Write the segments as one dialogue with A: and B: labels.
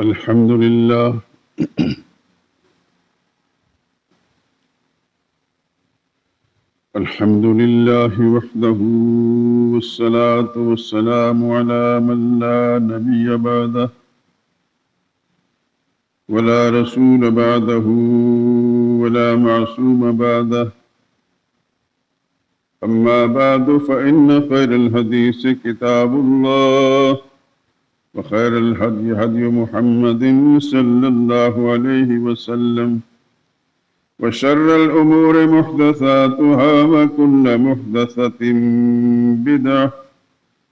A: الحمد لله الحمد لله وحده والصلاة والسلام على من لا نبي بعده ولا رسول بعده ولا معصوم بعده أما بعد فإن خير الحديث كتاب الله وخير الهدي هدي محمد صلى الله عليه وسلم وشر الأمور محدثاتها وكل محدثة بدعة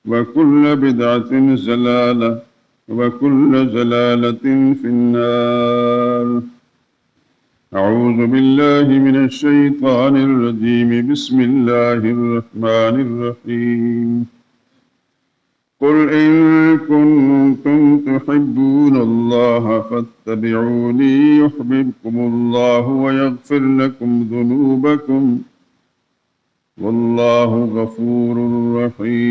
A: وكل بدعة ضلالة وكل ضلالة في النار. أعوذ بالله من الشيطان الرجيم. بسم الله الرحمن الرحيم. قل إن كنتم تحبون الله فاتبعوني يحببكم الله ويغفر لكم ذنوبكم والله غفور رحيم.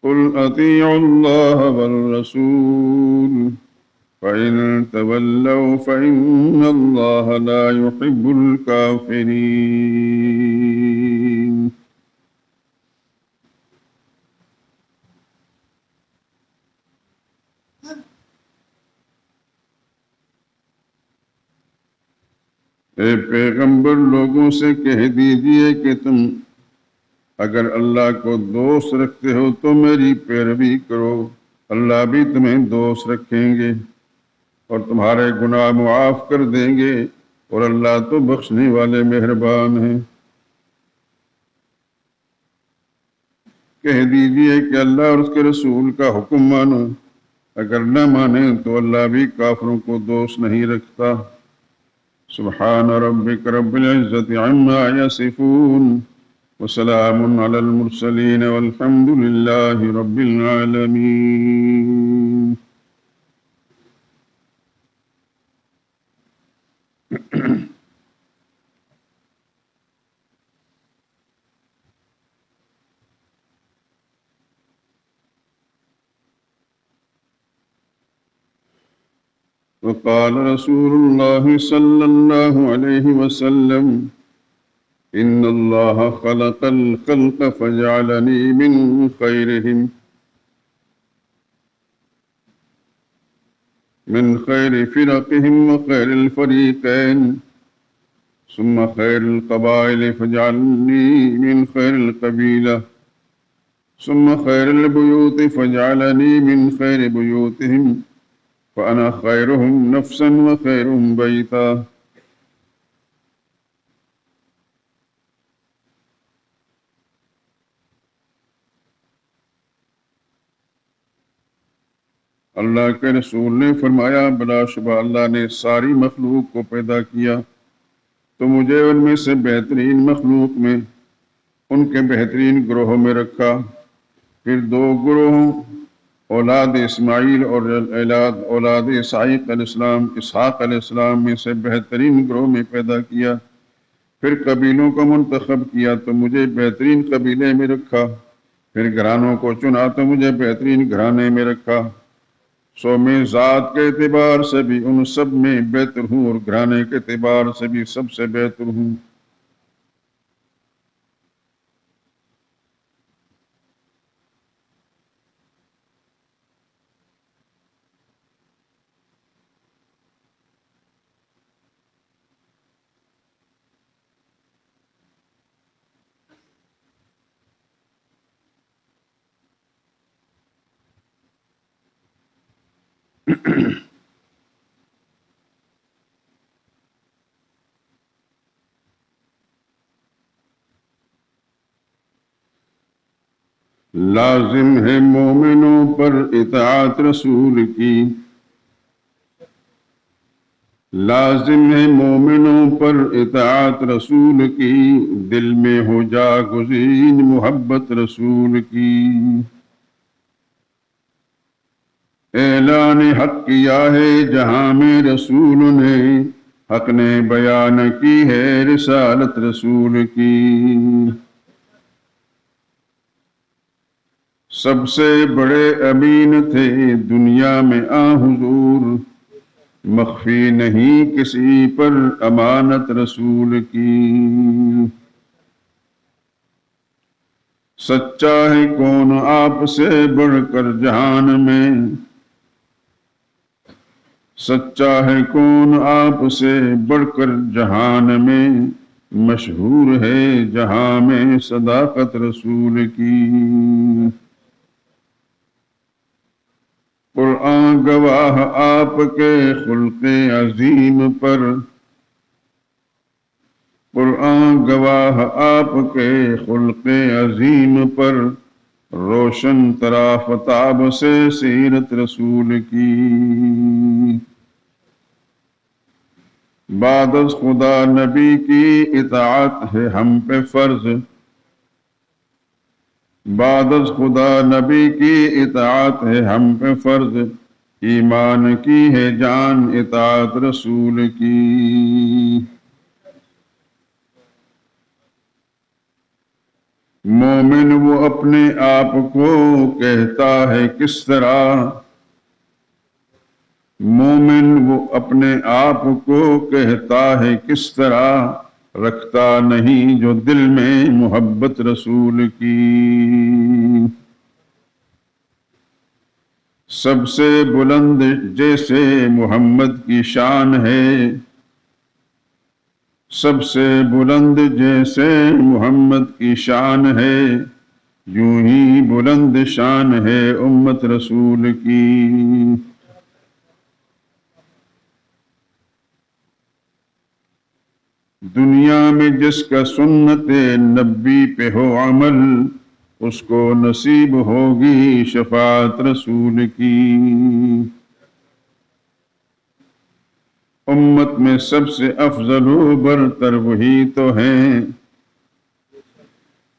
A: قل أطيعوا الله والرسول فإن تولوا فإن الله لا يحب الكافرين. اے پیغمبر لوگوں سے کہہ دیجئے کہ تم اگر اللہ کو دوست رکھتے ہو تو میری پیروی کرو، اللہ بھی تمہیں دوست رکھیں گے اور تمہارے گناہ معاف کر دیں گے اور اللہ تو بخشنے والے مہربان ہیں۔ کہہ دیجئے کہ اللہ اور اس کے رسول کا حکم مانو، اگر نہ مانے تو اللہ بھی کافروں کو دوست نہیں رکھتا۔ سبحان ربک رب العزت عما یصفون وسلام علی المرسلین والحمد للہ رب العالمین۔ وقال رسول الله صلى الله عليه وسلم إن الله خلق الخلق فجعلني من خيرهم من خير فرقهم وخير الفريقين ثم خير القبائل فجعلني من خير القبيلة ثم خير البيوت فجعلني من خير بيوتهم فأنا خيرهم نفسا وخيرهم بيتا۔ اللہ کے رسول نے فرمایا بلا شبہ اللہ نے ساری مخلوق کو پیدا کیا تو مجھے ان میں سے بہترین مخلوق میں ان کے بہترین گروہوں میں رکھا، پھر دو گروہوں اولاد اسماعیل اور اولاد اسحاق علیہ السلام میں سے بہترین گروہ میں پیدا کیا، پھر قبیلوں کو منتخب کیا تو مجھے بہترین قبیلے میں رکھا، پھر گھرانوں کو چنا تو مجھے بہترین گھرانے میں رکھا، سو میں ذات کے اعتبار سے بھی ان سب میں بہتر ہوں اور گھرانے کے اعتبار سے بھی سب سے بہتر ہوں۔ لازم ہے مومنوں پر اطاعت رسول کی، لازم ہے مومنوں پر اطاعت رسول کی، دل میں ہو جاگزین محبت رسول کی۔ اعلان حق کیا ہے جہاں میں رسول نے، حق نے بیان کی ہے رسالت رسول کی۔ سب سے بڑے امین تھے دنیا میں حضور، مخفی نہیں کسی پر امانت رسول کی۔ سچا ہے کون آپ سے بڑھ کر جہان میں، سچا ہے کون آپ سے بڑھ کر جہان میں، مشہور ہے جہاں میں صداقت رسول کی۔ قرآن گواہ آپ کے خلق عظیم پر، قرآن گواہ آپ کے خلق عظیم پر، روشن طرافتاب سے سیرت رسول کی۔ بعد از خدا نبی کی اطاعت ہے ہم پہ فرض، بعد از خدا نبی کی اطاعت ہے ہم پہ فرض، ایمان کی ہے جان اطاعت رسول کی۔ مومن وہ اپنے آپ کو کہتا ہے کس طرح، مومن وہ اپنے آپ کو کہتا ہے کس طرح، رکھتا نہیں جو دل میں محبت رسول کی۔ سب سے بلند جیسے محمد کی شان ہے، سب سے بلند جیسے محمد کی شان ہے، یوں ہی بلند شان ہے امت رسول کی۔ دنیا میں جس کا سنت نبی پہ ہو عمل، اس کو نصیب ہوگی شفاعت رسول کی۔ امت میں سب سے افضل و برتر وہی تو ہیں،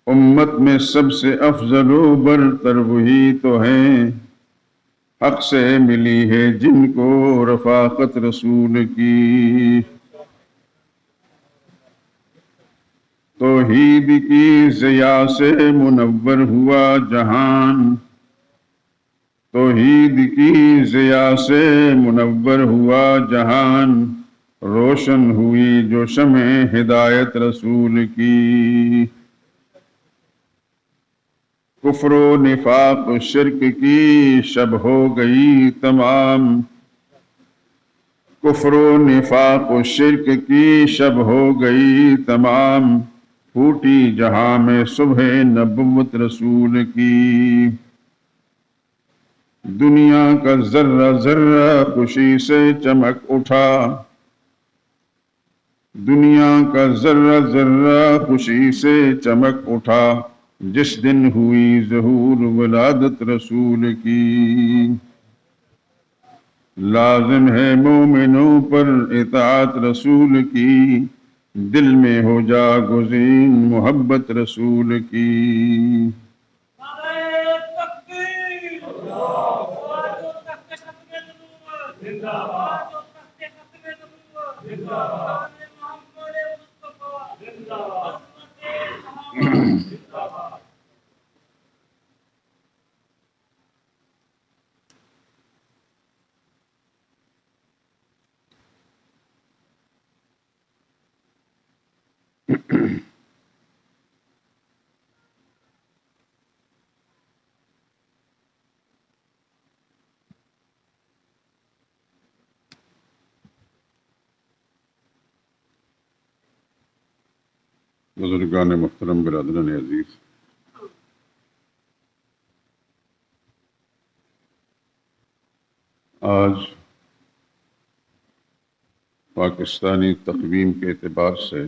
A: امت میں سب سے افضل و برتر وہی تو ہیں، حق سے ملی ہے جن کو رفاقت رسول کی۔ توحید کی ضیاء سے منور ہوا جہان، توحید کی ضیاء سے منور ہوا جہان، روشن ہوئی جو شمع ہدایت رسول کی۔ کفر و نفاق و شرک کی شب ہو گئی تمام، کفر و نفاق و شرک کی شب ہو گئی تمام، پھوٹی جہاں میں صبح نبوت رسول کی۔ دنیا کا ذرہ ذرہ خوشی سے چمک اٹھا، دنیا کا ذرہ ذرہ خوشی سے چمک اٹھا، جس دن ہوئی ظہور ولادت رسول کی۔ لازم ہے مومنوں پر اطاعت رسول کی، دل میں ہو جا گزین محبت رسول کی۔ بزرگان محترم، برادران عزیز، آج پاکستانی تقویم کے اعتبار سے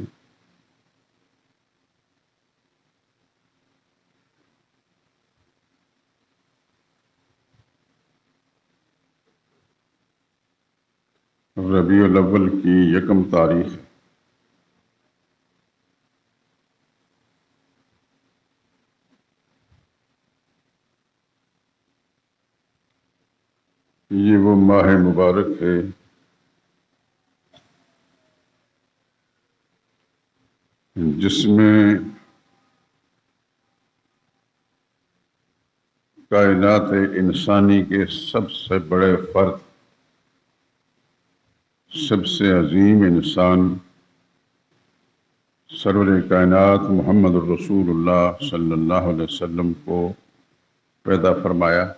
A: ربیع الاول کی 1 تاریخ ہے۔ یہ وہ ماہ مبارک ہے جس میں کائنات انسانی کے سب سے بڑے فرد، سب سے عظیم انسان، سرور کائنات محمد الرسول اللہ صلی اللہ علیہ وسلم کو پیدا فرمایا۔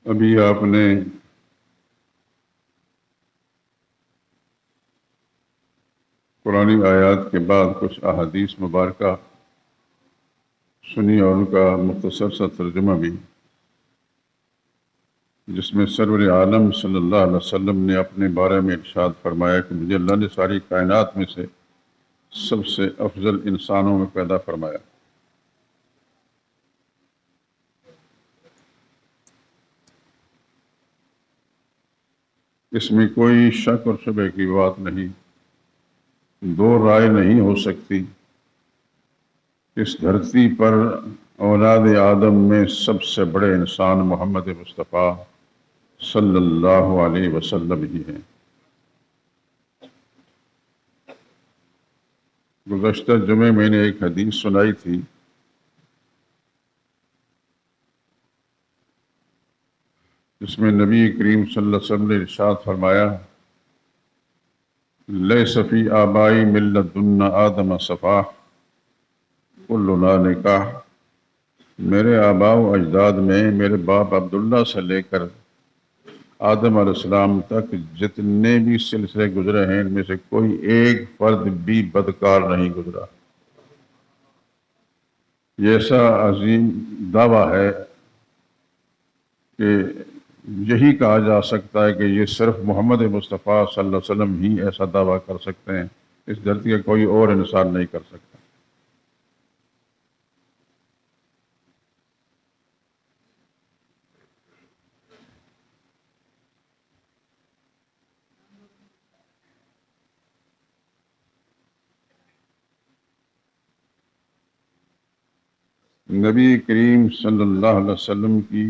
A: ابھی آپ نے قرآنی آیات کے بعد کچھ احادیث مبارکہ سنی اور ان کا مختصر سا ترجمہ بھی، جس میں سرور عالم صلی اللہ علیہ وسلم نے اپنے بارے میں ارشاد فرمایا کہ مجھے اللہ نے ساری کائنات میں سے سب سے افضل انسانوں میں پیدا فرمایا۔ اس میں کوئی شک اور شبہ کی بات نہیں، دو رائے نہیں ہو سکتی۔ اس دھرتی پر اولاد آدم میں سب سے بڑے انسان محمد مصطفیٰ صلی اللہ علیہ وسلم ہی ہیں۔ گزشتہ جمعے میں نے ایک حدیث سنائی تھی، جس میں نبی کریم صلی اللہ علیہ وسلم نے ارشاد فرمایا، لیس فی آبائی ملت دن آدم صفا کلنا نکاح۔ میرے آباء و اجداد میں میرے باپ عبداللہ سے لے کر آدم علیہ السلام تک جتنے بھی سلسلے گزرے ہیں، ان میں سے کوئی ایک فرد بھی بدکار نہیں گزرا۔ یہ ایسا عظیم دعویٰ ہے کہ یہی کہا جا سکتا ہے کہ یہ صرف محمد مصطفیٰ صلی اللہ علیہ وسلم ہی ایسا دعویٰ کر سکتے ہیں، اس دھرتی کا کوئی اور انسان نہیں کر سکتا۔ نبی کریم صلی اللہ علیہ وسلم کی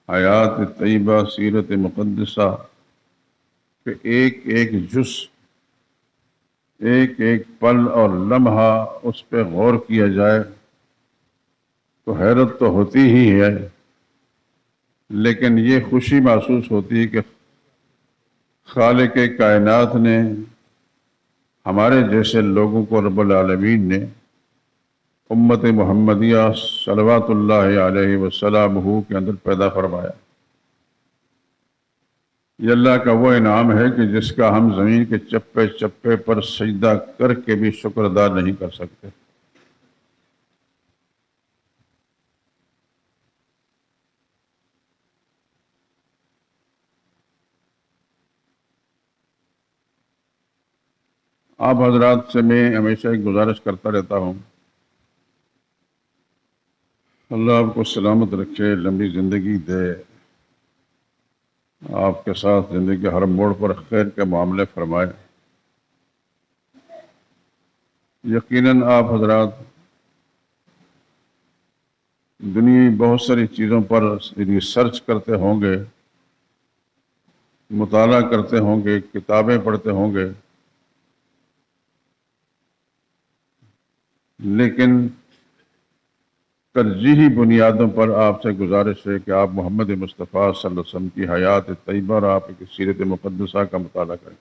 A: حیات طیبہ، سیرت مقدسہ کہ ایک ایک جز، ایک ایک پل اور لمحہ اس پہ غور کیا جائے تو حیرت تو ہوتی ہی ہے، لیکن یہ خوشی محسوس ہوتی ہے کہ خالق کائنات نے ہمارے جیسے لوگوں کو، رب العالمین نے امت محمدیہ صلوات اللہ علیہ وسلم کے اندر پیدا فرمایا۔ یہ اللہ کا وہ انعام ہے کہ جس کا ہم زمین کے چپے چپے پر سجدہ کر کے بھی شکر ادا نہیں کر سکتے۔ آپ حضرات سے میں ہمیشہ ایک گزارش کرتا رہتا ہوں، اللہ آپ کو سلامت رکھے، لمبی زندگی دے، آپ کے ساتھ زندگی کے ہر موڑ پر خیر کے معاملے فرمائے۔ یقیناً آپ حضرات دنیا بہت ساری چیزوں پر ریسرچ کرتے ہوں گے، مطالعہ کرتے ہوں گے، کتابیں پڑھتے ہوں گے، لیکن ترجیحی بنیادوں پر آپ سے گزارش ہے کہ آپ محمد مصطفیٰ صلی اللہ علیہ وسلم کی حیات طیبہ اور آپ کی سیرت مقدسہ کا مطالعہ کریں۔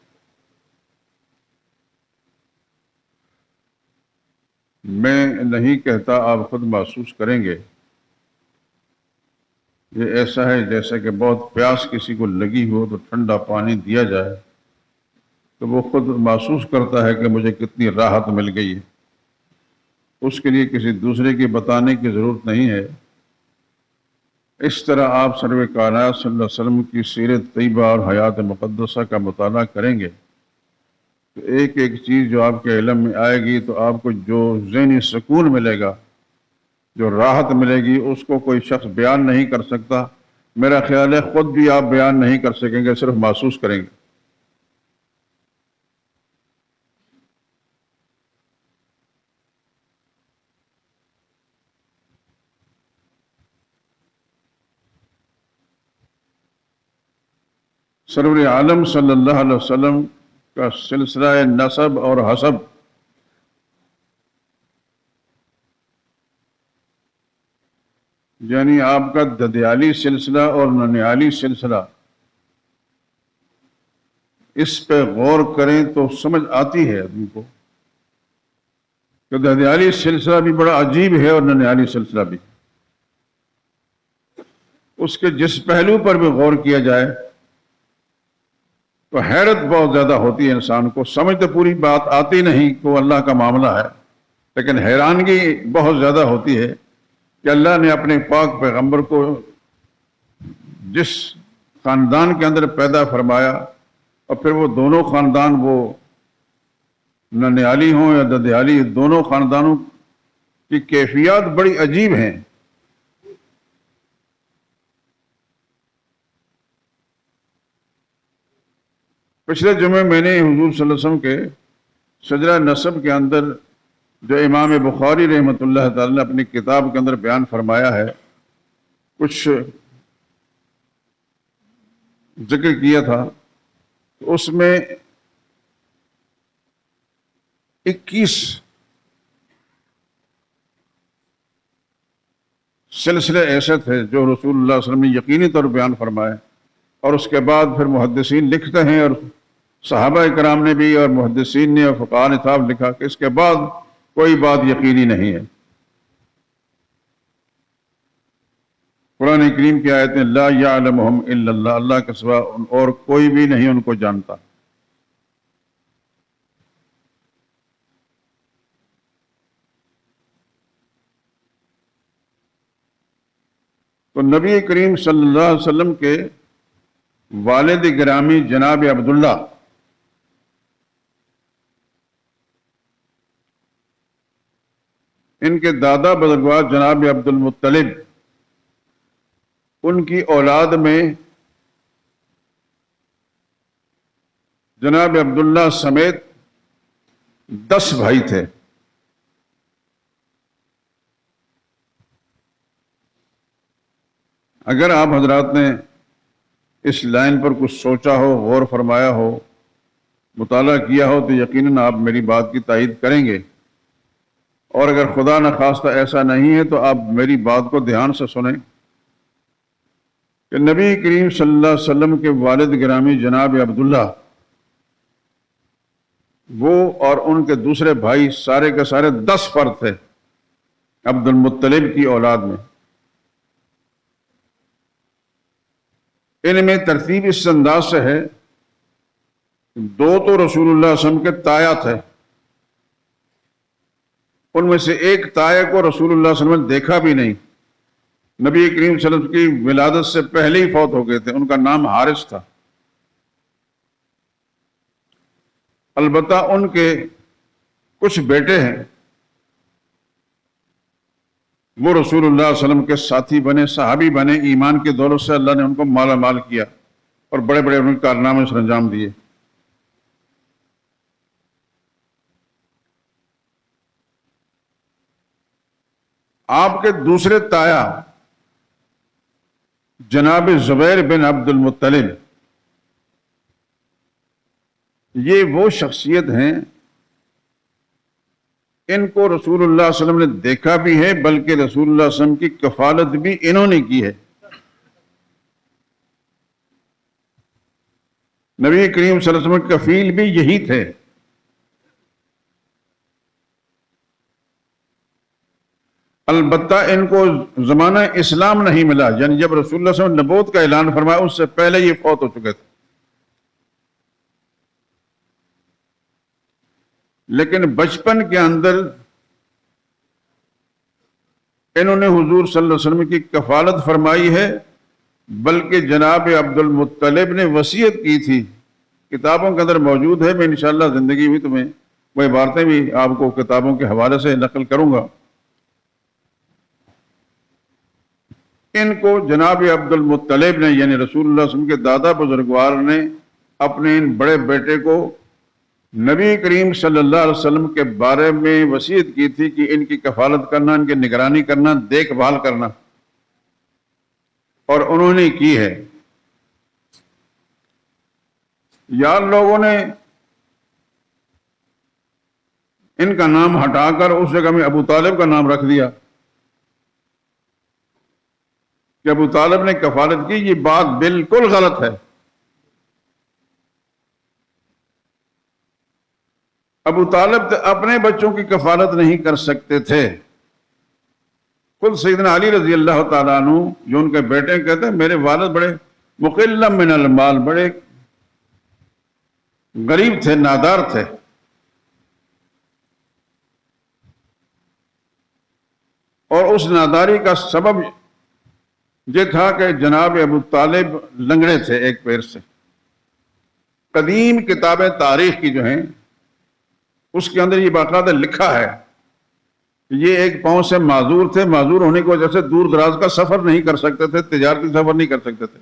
A: میں نہیں کہتا، آپ خود محسوس کریں گے۔ یہ ایسا ہے جیسے کہ بہت پیاس کسی کو لگی ہو تو ٹھنڈا پانی دیا جائے تو وہ خود محسوس کرتا ہے کہ مجھے کتنی راحت مل گئی ہے، اس کے لیے کسی دوسرے کی بتانے کی ضرورت نہیں ہے۔ اس طرح آپ سرور کائنات صلی اللہ علیہ وسلم کی سیرت طیبہ اور حیات مقدسہ کا مطالعہ کریں گے تو ایک ایک چیز جو آپ کے علم میں آئے گی تو آپ کو جو ذہنی سکون ملے گا، جو راحت ملے گی، اس کو کوئی شخص بیان نہیں کر سکتا۔ میرا خیال ہے خود بھی آپ بیان نہیں کر سکیں گے، صرف محسوس کریں گے۔ سرور عالم صلی اللہ علیہ وسلم کا سلسلہ نسب اور حسب یعنی آپ کا ددیالی سلسلہ اور ننیالی سلسلہ، اس پہ غور کریں تو سمجھ آتی ہے آدمی کو کہ ددیالی سلسلہ بھی بڑا عجیب ہے اور ننیالی سلسلہ بھی۔ اس کے جس پہلو پر بھی غور کیا جائے تو حیرت بہت زیادہ ہوتی ہے انسان کو۔ سمجھ تو پوری بات آتی نہیں کہ وہ اللہ کا معاملہ ہے، لیکن حیرانگی بہت زیادہ ہوتی ہے کہ اللہ نے اپنے پاک پیغمبر کو جس خاندان کے اندر پیدا فرمایا، اور پھر وہ دونوں خاندان، وہ ننیالی ہوں یا ددیالی، دونوں خاندانوں کی کیفیات بڑی عجیب ہیں۔ پچھلے جمعے میں نے حضور صلی اللہ علیہ وسلم کے شجرہ نسب کے اندر جو امام بخاری رحمۃ اللہ تعالی نے اپنی کتاب کے اندر بیان فرمایا ہے، کچھ ذکر کیا تھا، اس میں 21 سلسلے ایسے تھے جو رسول اللہ صلی اللہ علیہ وسلم نے یقینی طور پر بیان فرمائے، اور اس کے بعد پھر محدثین لکھتے ہیں، اور صحابہ کرام نے بھی اور محدثین نے اور فقہاء نے صاحب لکھا کہ اس کے بعد کوئی بات یقینی نہیں ہے۔ قرآن کریم کی آیتیں لا یعلمہم الا اللہ، اللہ کے سوا اور کوئی بھی نہیں ان کو جانتا۔ تو نبی کریم صلی اللہ علیہ وسلم کے والد گرامی جناب عبداللہ، ان کے دادا بزرگوار جناب عبد المطلب، ان کی اولاد میں جناب عبداللہ سمیت 10 بھائی تھے۔ اگر آپ حضرات نے اس لائن پر کچھ سوچا ہو، غور فرمایا ہو، مطالعہ کیا ہو، تو یقیناً آپ میری بات کی تائید کریں گے، اور اگر خدا نخواستہ ایسا نہیں ہے تو آپ میری بات کو دھیان سے سنیں کہ نبی کریم صلی اللہ علیہ وسلم کے والد گرامی جناب عبداللہ، وہ اور ان کے دوسرے بھائی سارے کے سارے 10 فرد تھے عبد المطلب کی اولاد میں۔ ان میں ترتیب اس انداز سے ہے، 2 تو رسول اللہ صلی اللہ علیہ وسلم کے تایا تھے، ان میں سے ایک تایا کو رسول اللہ صلی اللہ علیہ وسلم نے دیکھا بھی نہیں، نبی کریم صلی اللہ علیہ وسلم کی ولادت سے پہلے ہی فوت ہو گئے تھے، ان کا نام حارث تھا۔ البتہ ان کے کچھ بیٹے ہیں، وہ رسول اللہ صلی اللہ علیہ وسلم کے ساتھی بنے، صحابی بنے، ایمان کی دولت سے اللہ نے ان کو مالا مال کیا اور بڑے بڑے ان کے کارنامے سر انجام دیے۔ آپ کے دوسرے تایا جناب زبیر بن عبد المطلب، یہ وہ شخصیت ہیں، ان کو رسول اللہ صلی اللہ علیہ وسلم نے دیکھا بھی ہے، بلکہ رسول اللہ صلی اللہ علیہ وسلم کی کفالت بھی انہوں نے کی ہے۔ نبی کریم صلی اللہ علیہ وسلم کے کفیل بھی یہی تھے۔ البتہ ان کو زمانہ اسلام نہیں ملا، یعنی جب رسول اللہ صلی اللہ علیہ وسلم نے نبوت کا اعلان فرمایا اس سے پہلے یہ فوت ہو چکے تھے، لیکن بچپن کے اندر انہوں نے حضور صلی اللہ علیہ وسلم کی کفالت فرمائی ہے، بلکہ جناب عبد المطلب نے وصیت کی تھی، کتابوں کے اندر موجود ہے، میں انشاءاللہ زندگی بھی تمہیں وہ عبارتیں بھی آپ کو کتابوں کے حوالے سے نقل کروں گا۔ ان کو جناب عبد المطلب نے، یعنی رسول اللہ صلی اللہ علیہ وسلم کے دادا بزرگوار نے، اپنے ان بڑے بیٹے کو نبی کریم صلی اللہ علیہ وسلم کے بارے میں وصیت کی تھی کہ ان کی کفالت کرنا، ان کی نگرانی کرنا، دیکھ بھال کرنا، اور انہوں نے کی ہے۔ یا لوگوں نے ان کا نام ہٹا کر اس جگہ میں ابو طالب کا نام رکھ دیا کہ ابو طالب نے کفالت کی، یہ بات بالکل غلط ہے۔ ابو طالب اپنے بچوں کی کفالت نہیں کر سکتے تھے۔ خود سیدنا علی رضی اللہ تعالیٰ عنہ جو ان کے بیٹے کہتے ہیں میرے والد بڑے مقل من المال، بڑے غریب تھے، نادار تھے، اور اس ناداری کا سبب یہ تھا کہ جناب ابو طالب لنگڑے تھے ایک پیر سے۔ قدیم کتابیں تاریخ کی جو ہیں اس کے اندر یہ باقاعدہ لکھا ہے یہ ایک پاؤں سے معذور تھے، معذور ہونے کی وجہ سے دور دراز کا سفر نہیں کر سکتے تھے، تجارتی سفر نہیں کر سکتے تھے،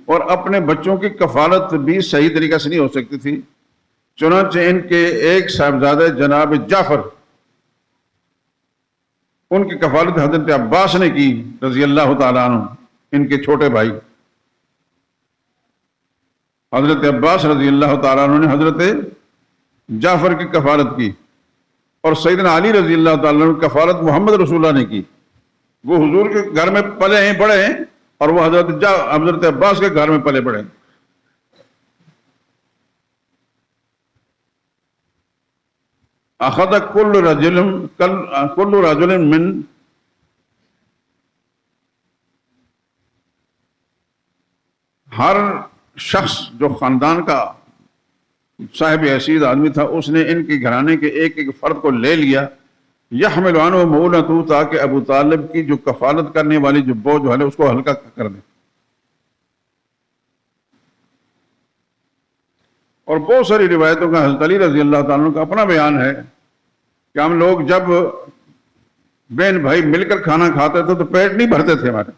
A: اور اپنے بچوں کی کفالت بھی صحیح طریقے سے نہیں ہو سکتی تھی۔ چنانچہ ان کے ایک صاحبزادے جناب جعفر، ان کی کفالت حضرت عباس نے کی رضی اللہ تعالیٰ عنہ، ان کے چھوٹے بھائی حضرت عباس رضی اللہ تعالیٰ عنہ نے حضرت جعفر کی کفالت کی، اور سیدنا علی رضی اللہ تعالیٰ عنہ کی کفالت محمد رسول اللہ نے کی۔ وہ حضور کے گھر میں پلے ہیں بڑے ہیں، اور وہ حضرت عباس کے گھر میں پلے بڑے ہیں۔ اخذ کل رجل من ہر شخص جو خاندان کا صاحب حیثیت آدمی تھا اس نے ان کے گھرانے کے ایک ایک فرد کو لے لیا، یحمل عنہ مؤونۃ، تاکہ ابو طالب کی جو کفالت کرنے والی جو بوجھ ہے اس کو ہلکا کر دیں۔ اور بہت ساری روایتوں کا حضرت علی رضی اللہ تعالیٰ عنہ کا اپنا بیان ہے کہ ہم لوگ جب بہن بھائی مل کر کھانا کھاتے تھے تو پیٹ نہیں بھرتے تھے ہمارے،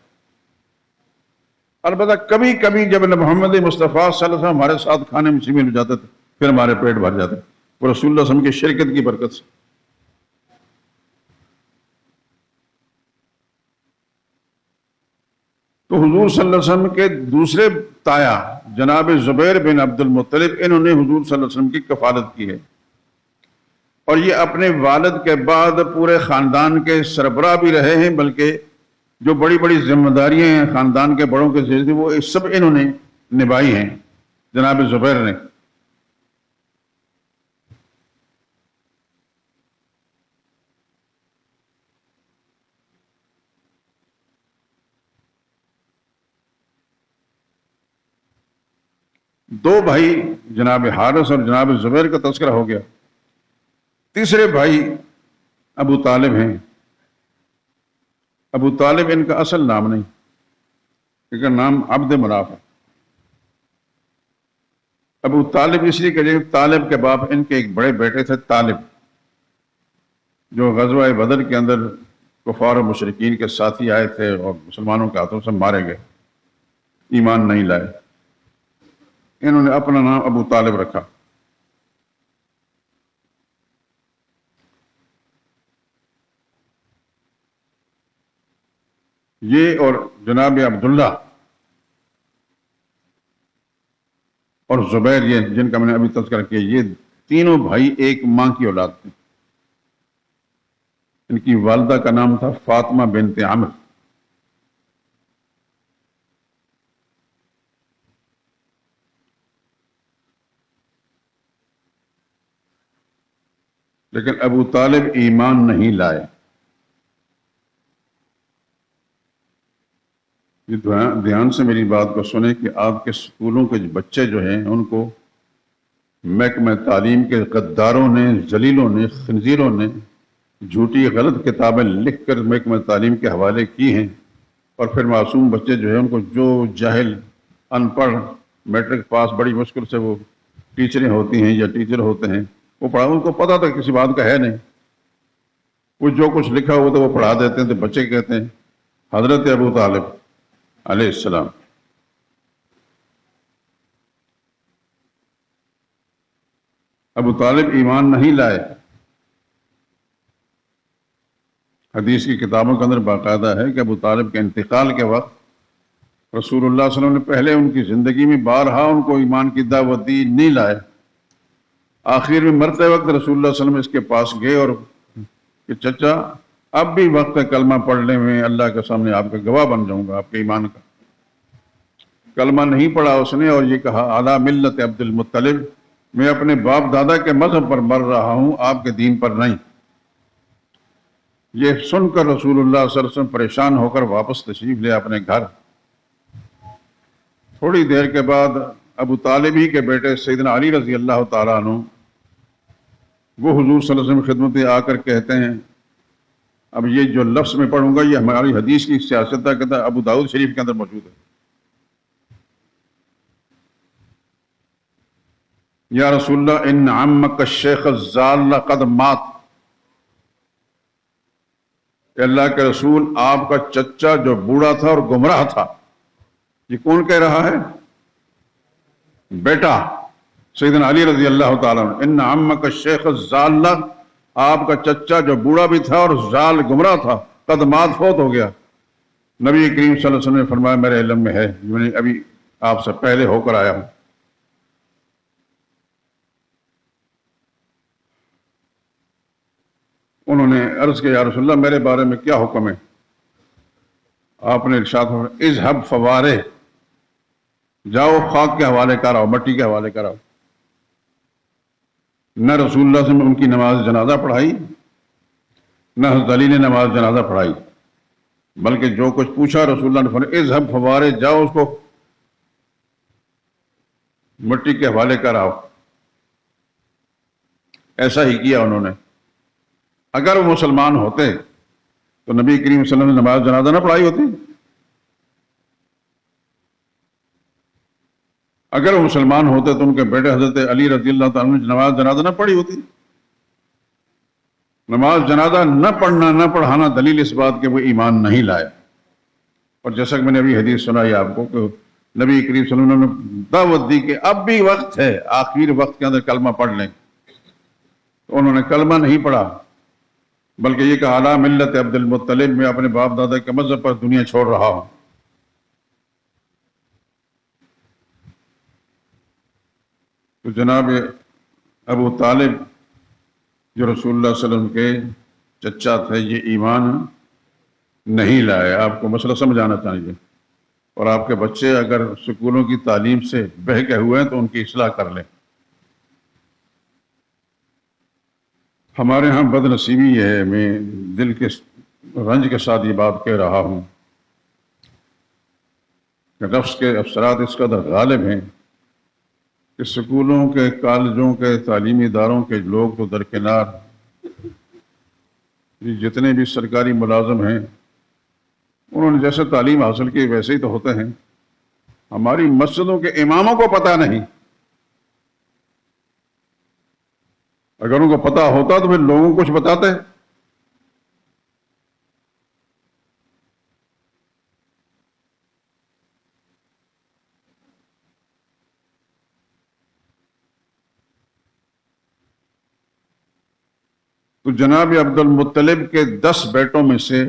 A: البتہ کبھی کبھی جب محمد مصطفیٰ صلی اللہ علیہ وسلم ہمارے ساتھ کھانے میں شامل ہو جاتے تھے پھر ہمارے پیٹ بھر جاتے، وہ رسول اللہ صلی اللہ علیہ وسلم کی شرکت کی برکت سے۔ تو حضور صلی اللہ علیہ وسلم کے دوسرے تایا جناب زبیر بن عبد المطلب، انہوں نے حضور صلی اللہ علیہ وسلم کی کفالت کی ہے، اور یہ اپنے والد کے بعد پورے خاندان کے سربراہ بھی رہے ہیں، بلکہ جو بڑی بڑی ذمہ داریاں ہیں خاندان کے بڑوں کے ذریعے وہ سب انہوں نے نبھائی ہیں جناب زبیر نے۔ دو بھائی جناب حارث اور جناب زبیر کا تذکرہ ہو گیا، تیسرے بھائی ابو طالب ہیں۔ ابو طالب ان کا اصل نام نہیں، ان کا نام عبد مناف ہے۔ ابو طالب اس لیے کہ طالب کے باپ ان کے ایک بڑے بیٹے تھے طالب، جو غزوہ بدر کے اندر کفار و مشرکین کے ساتھی آئے تھے اور مسلمانوں کے ہاتھوں سے مارے گئے، ایمان نہیں لائے، انہوں نے اپنا نام ابو طالب رکھا۔ یہ اور جناب عبداللہ اور زبیر، یہ جن کا میں نے ابھی تذکرہ کیا، یہ تینوں بھائی ایک ماں کی اولاد تھے۔ ان کی والدہ کا نام تھا فاطمہ بنت عمر۔ لیکن ابو طالب ایمان نہیں لائے۔ یہ دھیان سے میری بات کو سنیں کہ آپ کے اسکولوں کے بچے جو ہیں ان کو محکمہ تعلیم کے غداروں نے، ذلیلوں نے، خنزیروں نے جھوٹی غلط کتابیں لکھ کر محکمہ تعلیم کے حوالے کی ہیں، اور پھر معصوم بچے جو ہیں ان کو جو جاہل ان پڑھ میٹرک پاس بڑی مشکل سے وہ ٹیچریں ہوتی ہیں یا ٹیچر ہوتے ہیں، وہ پڑھا، ان کو پتہ تھا کسی بات کا ہے نہیں، وہ جو کچھ لکھا ہوا تو وہ پڑھا دیتے ہیں۔ تو بچے کہتے ہیں حضرت ابو طالب علیہ السلام ابو طالب ایمان نہیں لائے۔ حدیث کی کتابوں کے اندر باقاعدہ ہے کہ ابو طالب کے انتقال کے وقت رسول اللہ صلی اللہ علیہ وسلم نے پہلے ان کی زندگی میں بارہا ان کو ایمان کی دعوت دی، نہیں لائے۔ آخر میں مرتے وقت رسول اللہ صلی اللہ علیہ وسلم اس کے پاس گئے اور کہ چچا اب بھی وقت ہے کلمہ پڑھنے میں، اللہ کے سامنے آپ کا گواہ بن جاؤں گا آپ کے ایمان کا۔ کلمہ نہیں پڑھا اس نے اور یہ کہا اعلیٰ ملت عبد المطلب، میں اپنے باپ دادا کے مذہب پر مر رہا ہوں، آپ کے دین پر نہیں۔ یہ سن کر رسول اللہ صلی اللہ علیہ وسلم پریشان ہو کر واپس تشریف لے اپنے گھر۔ تھوڑی دیر کے بعد ابو طالب ہی کے بیٹے سیدنا علی رضی اللہ تعالیٰ عنہ وہ حضور صلی اللہ علیہ وسلم کی خدمت میں آ کر کہتے ہیں، اب یہ جو لفظ میں پڑھوں گا یہ ہماری حدیث کی سیاست ہے، کہتا ہے ابو داؤد شریف کے اندر موجود ہے۔ یا رسول اللہ ان عمک الشیخ الضال قد مات، کہ اللہ کے رسول آپ کا چچا جو بوڑھا تھا اور گمراہ تھا۔ یہ کون کہہ رہا ہے؟ بیٹا سیدنا علی رضی اللہ تعالیٰ عنہ، ان عمک الشیخ الضال، آپ کا چچا جو بوڑھا بھی تھا اور ضال گمراہ تھا، قد مات فوت ہو گیا۔ نبی کریم صلی اللہ علیہ وسلم نے فرمایا میرے علم میں ہے، میں ابھی آپ سے پہلے ہو کر آیا ہوں۔ انہوں نے عرض کیا یا رسول اللہ میرے بارے میں کیا حکم ہے؟ آپ نے ارشاد فرمایا اذهب فوارے، جاؤ خاک کے حوالے کراؤ، مٹی کے حوالے کراؤ۔ نہ رسول اللہ صلی اللہ علیہ وسلم نے ان کی نماز جنازہ پڑھائی، نہ حضرت علی نے نماز جنازہ پڑھائی، بلکہ جو کچھ پوچھا رسول اللہ نے فرمایا اذهب فوارے، جاؤ اس کو مٹی کے حوالے کراؤ۔ ایسا ہی کیا انہوں نے۔ اگر وہ مسلمان ہوتے تو نبی کریم صلی اللہ علیہ وسلم نے نماز جنازہ نہ پڑھائی ہوتی؟ اگر وہ مسلمان ہوتے تو ان کے بیٹے حضرت علی رضی اللہ تعالیٰ نے نماز جنازہ نہ پڑھی ہوتی؟ نماز جنازہ نہ پڑھنا نہ پڑھانا دلیل اس بات کہ وہ ایمان نہیں لائے۔ اور جیسا کہ میں نے ابھی حدیث سنائی آپ کو کہ نبی کریم صلی اللہ علیہ وسلم نے دعوت دی کہ اب بھی وقت ہے، آخر وقت کے اندر کلمہ پڑھ لیں، تو انہوں نے کلمہ نہیں پڑھا بلکہ یہ کہ اعلیٰ ملت عبد المطلب، میں اپنے باپ دادا کے مذہب پر دنیا چھوڑ رہا ہوں۔ تو جناب ابو طالب جو رسول اللہ صلی اللہ علیہ وسلم کے چچا تھے، یہ ایمان نہیں لائے۔ آپ کو مسئلہ سمجھانا چاہیے، اور آپ کے بچے اگر سکولوں کی تعلیم سے بہکے ہوئے ہیں تو ان کی اصلاح کر لیں۔ ہمارے ہاں بد نصیبی ہے، میں دل کے رنج کے ساتھ یہ بات کہہ رہا ہوں کہ نفس کے اثرات اس قدر غالب ہیں کہ سکولوں کے، کالجوں کے، تعلیمی اداروں کے لوگ تو درکنار، جتنے بھی سرکاری ملازم ہیں انہوں نے جیسے تعلیم حاصل کی ویسے ہی تو ہوتے ہیں۔ ہماری مسجدوں کے اماموں کو پتہ نہیں۔ اگر ان کو پتہ ہوتا تو پھر لوگوں کو کچھ بتاتے۔ تو جناب عبد المطلب کے 10 بیٹوں میں سے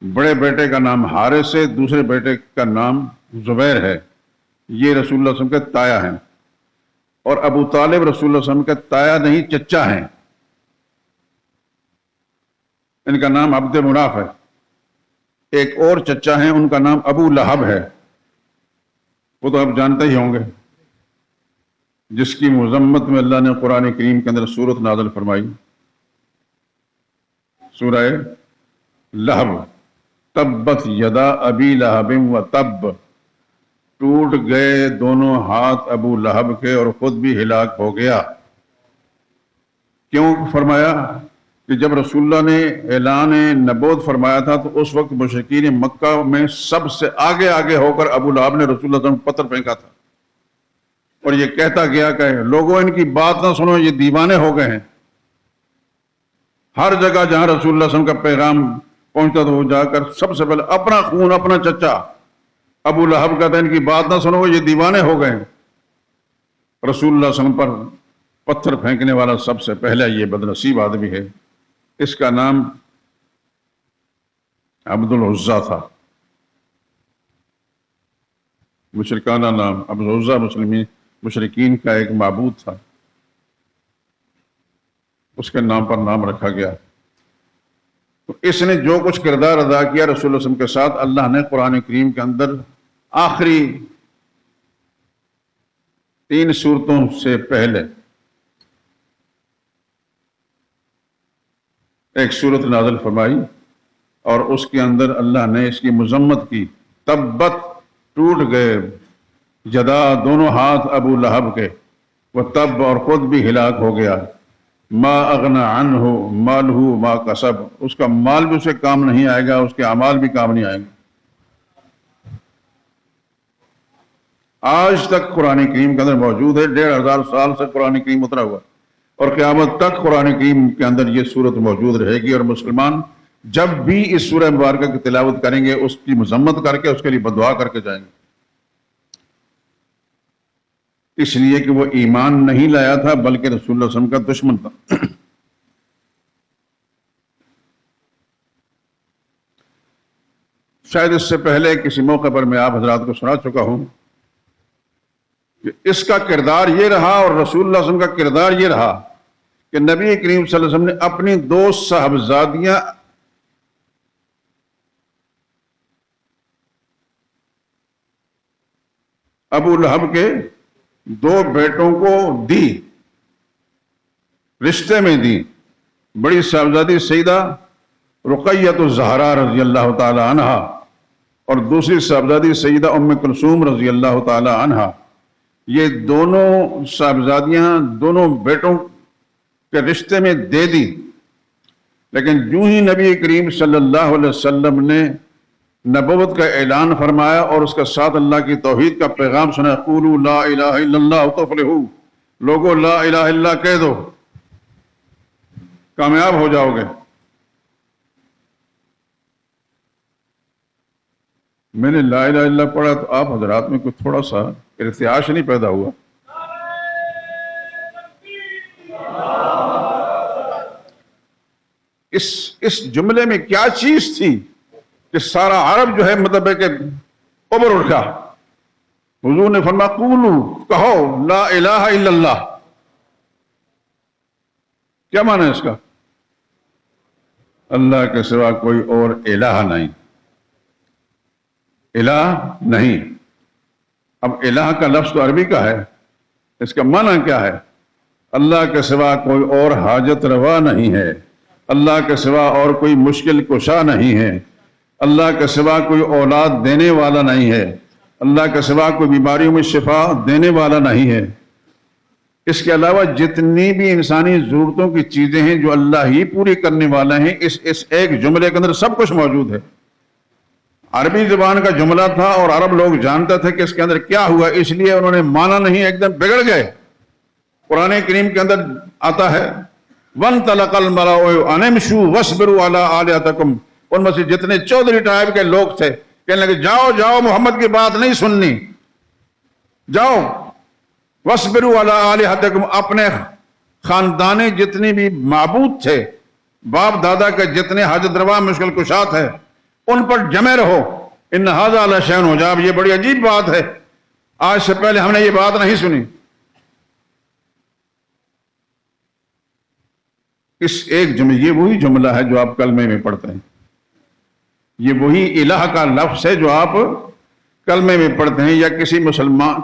A: بڑے بیٹے کا نام حارث ہے، دوسرے بیٹے کا نام زبیر ہے، یہ رسول اللہ صلی اللہ علیہ وسلم کے تایا ہیں، اور ابو طالب رسول اللہ صلی اللہ علیہ وسلم کے تایا نہیں چچا ہیں، ان کا نام عبد مناف ہے۔ ایک اور چچا ہیں، ان کا نام ابو لہب ہے، وہ تو آپ جانتے ہی ہوں گے، جس کی مذمت میں اللہ نے قرآن کریم کے اندر سورت نازل فرمائی، سورہ لہب، تبت یدا ابی لہب و تب، ٹوٹ گئے دونوں ہاتھ ابو لہب کے اور خود بھی ہلاک ہو گیا۔ کیوں فرمایا؟ کہ جب رسول اللہ نے اعلان نبوت فرمایا تھا تو اس وقت مشرکین مکہ میں سب سے آگے آگے ہو کر ابو لہب نے رسول اللہ صلی اللہ علیہ وسلم پر پتھر پھینکا تھا، اور یہ کہتا گیا کہ لوگوں ان کی بات نہ سنو، یہ دیوانے ہو گئے ہیں۔ ہر جگہ جہاں رسول اللہ صلی اللہ علیہ وسلم کا پیغام پہنچتا تو وہ جا کر سب سے پہلے اپنا خون، اپنا چچا ابو لہب کہتا ہے ان کی بات نہ سنو، یہ دیوانے ہو گئے ہیں۔ رسول اللہ صلی اللہ علیہ وسلم پر پتھر پھینکنے والا سب سے پہلا یہ بدنصیب آدمی ہے، اس کا نام عبد العزیٰ تھا۔ مشرکانہ نام، ابو العزا مشرکین کا ایک معبود تھا، اس کے نام پر نام رکھا گیا۔ تو اس نے جو کچھ کردار ادا کیا رسول اللہ صلی اللہ علیہ وسلم کے ساتھ، اللہ نے قرآن کریم کے اندر آخری 3 سورتوں سے پہلے ایک سورت نازل فرمائی، اور اس کے اندر اللہ نے اس کی مذمت کی۔ تبت، ٹوٹ گئے جدا دونوں ہاتھ ابو لہب کے، وہ تب اور خود بھی ہلاک ہو گیا۔ ما اغنى عنہ مالہ ما کسب، اس کا مال بھی اسے کام نہیں آئے گا، اس کے اعمال بھی کام نہیں آئیں گے۔ آج تک قرآن کریم کے اندر موجود ہے، 1500 سال سے قرآن کریم اترا ہوا، اور قیامت تک قرآن کریم کے اندر یہ صورت موجود رہے گی، اور مسلمان جب بھی اس سورہ مبارکہ کی تلاوت کریں گے اس کی مذمت کر کے اس کے لیے بددعا کر کے جائیں گے، اس لیے کہ وہ ایمان نہیں لایا تھا بلکہ رسول اللہ صلی اللہ علیہ وسلم کا دشمن تھا۔ شاید اس سے پہلے کسی موقع پر میں آپ حضرات کو سنا چکا ہوں کہ اس کا کردار یہ رہا، اور رسول اللہ صلی اللہ علیہ وسلم کا کردار یہ رہا کہ نبی کریم صلی اللہ علیہ وسلم نے اپنی 2 صاحبزادیاں ابو لہب کے 2 بیٹوں کو دی، رشتے میں دی۔ بڑی صاحبزادی سیدہ رقیۃ الزہرا رضی اللہ تعالی عنہا، اور دوسری صاحبزادی سیدہ ام کلثوم رضی اللہ تعالی عنہا۔ یہ دونوں صاحبزادیاں دونوں بیٹوں کے رشتے میں دے دی، لیکن جو ہی نبی کریم صلی اللہ علیہ وسلم نے نبوت کا اعلان فرمایا اور اس کے ساتھ اللہ کی توحید کا پیغام سنا، قولوا لا الہ الا اللہ تفلحوا، لوگو لا الہ الا اللہ کہہ دو، کامیاب ہو جاؤ گے۔ میں نے لا الہ الا اللہ پڑھا تو آپ حضرات میں کوئی تھوڑا سا ارتعاش نہیں پیدا ہوا؟ اس جملے میں کیا چیز تھی کہ سارا عرب جو ہے مطلب ہے کہ ابر اٹھا؟ حضور نے فرمایا قولو، کہو لا الہ الا اللہ۔ کیا معنی ہے اس کا؟ اللہ کے سوا کوئی اور الہ نہیں، الہ نہیں۔ اب الہ کا لفظ تو عربی کا ہے، اس کا معنی کیا ہے؟ اللہ کے سوا کوئی اور حاجت روا نہیں ہے، اللہ کے سوا اور کوئی مشکل کشا نہیں ہے، اللہ کے سوا کوئی اولاد دینے والا نہیں ہے، اللہ کے سوا کوئی بیماریوں میں شفا دینے والا نہیں ہے۔ اس کے علاوہ جتنی بھی انسانی ضرورتوں کی چیزیں ہیں جو اللہ ہی پوری کرنے والا ہیں، اس ایک جملے کے اندر سب کچھ موجود ہے۔ عربی زبان کا جملہ تھا اور عرب لوگ جانتے تھے کہ اس کے اندر کیا ہوا، اس لیے انہوں نے مانا نہیں، ایک دم بگڑ گئے۔ قرآن کریم کے اندر آتا ہے وَانْطَلَقَ الْمَلَأُ أَنِ امْشُوا وَاصْبِرُوا عَلَىٰ آلِهَتِكُمْ، ان میں سے جتنے چودھری ٹائپ کے لوگ تھے کہنے لگے جاؤ جاؤ محمد کی بات نہیں سننی، جاؤ وَاصْبِرُوا عَلَىٰ آلِهَتِكُمْ، اپنے خاندانی جتنی بھی معبود تھے، باپ دادا کے جتنے حاجت روا مشکل کشا ہے، ان پر جمے رہو۔ ان ھذا لشیء عجاب، یہ بڑی عجیب بات ہے، آج سے پہلے ہم نے یہ بات نہیں سنی۔ اس ایک جملے، یہ وہی جملہ ہے جو آپ کلمے میں پڑھتے ہیں، یہ وہی الہ کا لفظ ہے جو آپ کلمے میں پڑھتے ہیں، یا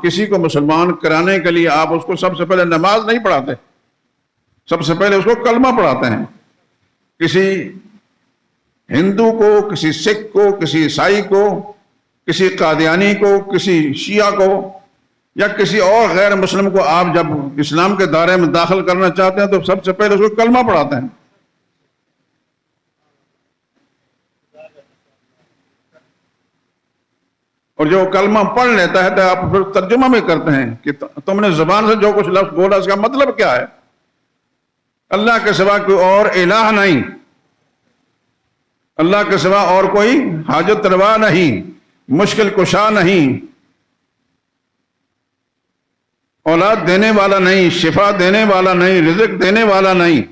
A: کسی کو مسلمان کرانے کے لیے آپ اس کو سب سے پہلے نماز نہیں پڑھاتے، سب سے پہلے اس کو کلمہ پڑھاتے ہیں۔ کسی ہندو کو، کسی سکھ کو، کسی عیسائی کو، کسی قادیانی کو، کسی شیعہ کو، یا کسی اور غیر مسلم کو آپ جب اسلام کے دائرے میں داخل کرنا چاہتے ہیں تو سب سے پہلے اس کو کلمہ پڑھاتے ہیں۔ اور جو کلمہ پڑھ لیتا ہے تو آپ پھر ترجمہ میں کرتے ہیں کہ تم نے زبان سے جو کچھ لفظ بولا اس کا مطلب کیا ہے۔ اللہ کے سوا کوئی اور الہ نہیں، اللہ کے سوا اور کوئی حاجت روا نہیں، مشکل کشا نہیں، اولاد دینے والا نہیں، شفا دینے والا نہیں، رزق دینے والا نہیں۔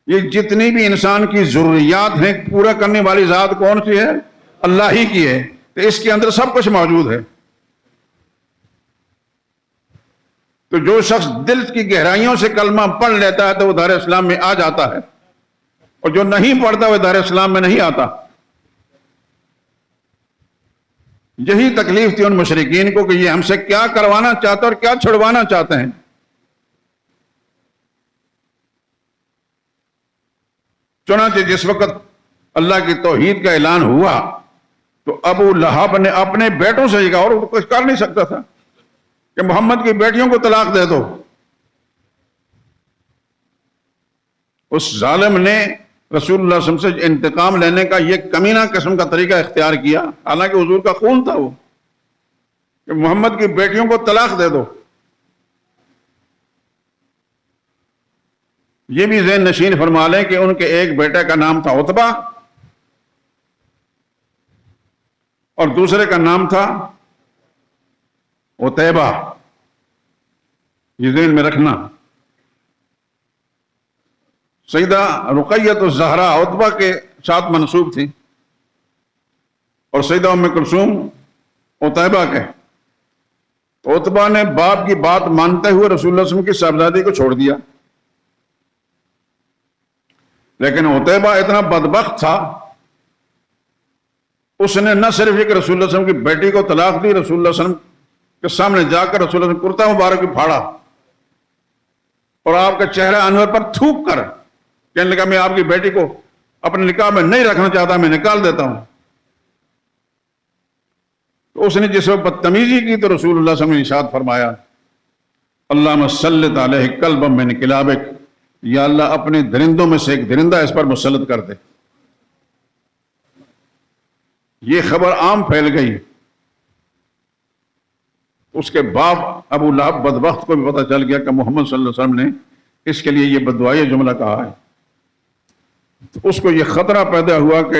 A: یہ جتنی بھی انسان کی ضروریات ہیں پورا کرنے والی ذات کون سی ہے؟ اللہ ہی کی ہے۔ تو اس کے اندر سب کچھ موجود ہے۔ تو جو شخص دل کی گہرائیوں سے کلمہ پڑھ لیتا ہے تو وہ دار اسلام میں آ جاتا ہے، اور جو نہیں پڑھتا وہ دار اسلام میں نہیں آتا۔ یہی تکلیف تھی ان مشرکین کو کہ یہ ہم سے کیا کروانا چاہتے اور کیا چھڑوانا چاہتے ہیں۔ چنانچہ جس وقت اللہ کی توحید کا اعلان ہوا تو ابو لہب نے اپنے بیٹوں سے یہ کہا، اور وہ کچھ کر نہیں سکتا تھا، کہ محمد کی بیٹیوں کو طلاق دے دو۔ اس ظالم نے رسول اللہ صلی اللہ علیہ وسلم سے انتقام لینے کا یہ کمینہ قسم کا طریقہ اختیار کیا، حالانکہ حضور کا خون تھا وہ، کہ محمد کی بیٹیوں کو طلاق دے دو۔ یہ بھی ذہن نشین فرما لیں کہ ان کے ایک بیٹے کا نام تھا عتبہ اور دوسرے کا نام تھا عتیبہ، یہ ذہن میں رکھنا۔ سیدہ رقیۃ الزہرا عتبہ کے ساتھ منسوب تھی اور سیدہ ام کلثوم عتیبہ کے۔ عتبہ نے باپ کی بات مانتے ہوئے رسول اللہ صلی اللہ علیہ وسلم کی صاحبزادی کو چھوڑ دیا، لیکن عتیبہ اتنا بدبخت تھا، اس نے نہ صرف یہ کہ رسول اللہ صلی اللہ علیہ وسلم کی بیٹی کو طلاق دی، رسول اللہ صلی اللہ علیہ وسلم کے سامنے جا کر رسول اللہ صلی اللہ علیہ وسلم کرتا مبارک بھی پھاڑا اور آپ کا چہرہ انور پر تھوک کر کہنے لگا، میں آپ کی بیٹی کو اپنے نکاح میں نہیں رکھنا چاہتا، میں نکال دیتا ہوں۔ تو اس نے جس وقت بدتمیزی کی تو رسول اللہ صلی اللہ علیہ وسلم نے ارشاد فرمایا، اللہم سلط علیہ کلبا من کلابک، یا اللہ اپنے درندوں میں سے ایک درندہ اس پر مسلط کر دے۔ یہ خبر عام پھیل گئی، اس کے باپ ابو لہب بدبخت کو بھی پتہ چل گیا کہ محمد صلی اللہ علیہ وسلم نے اس کے لیے یہ بددعائی جملہ کہا ہے۔ تو اس کو یہ خطرہ پیدا ہوا کہ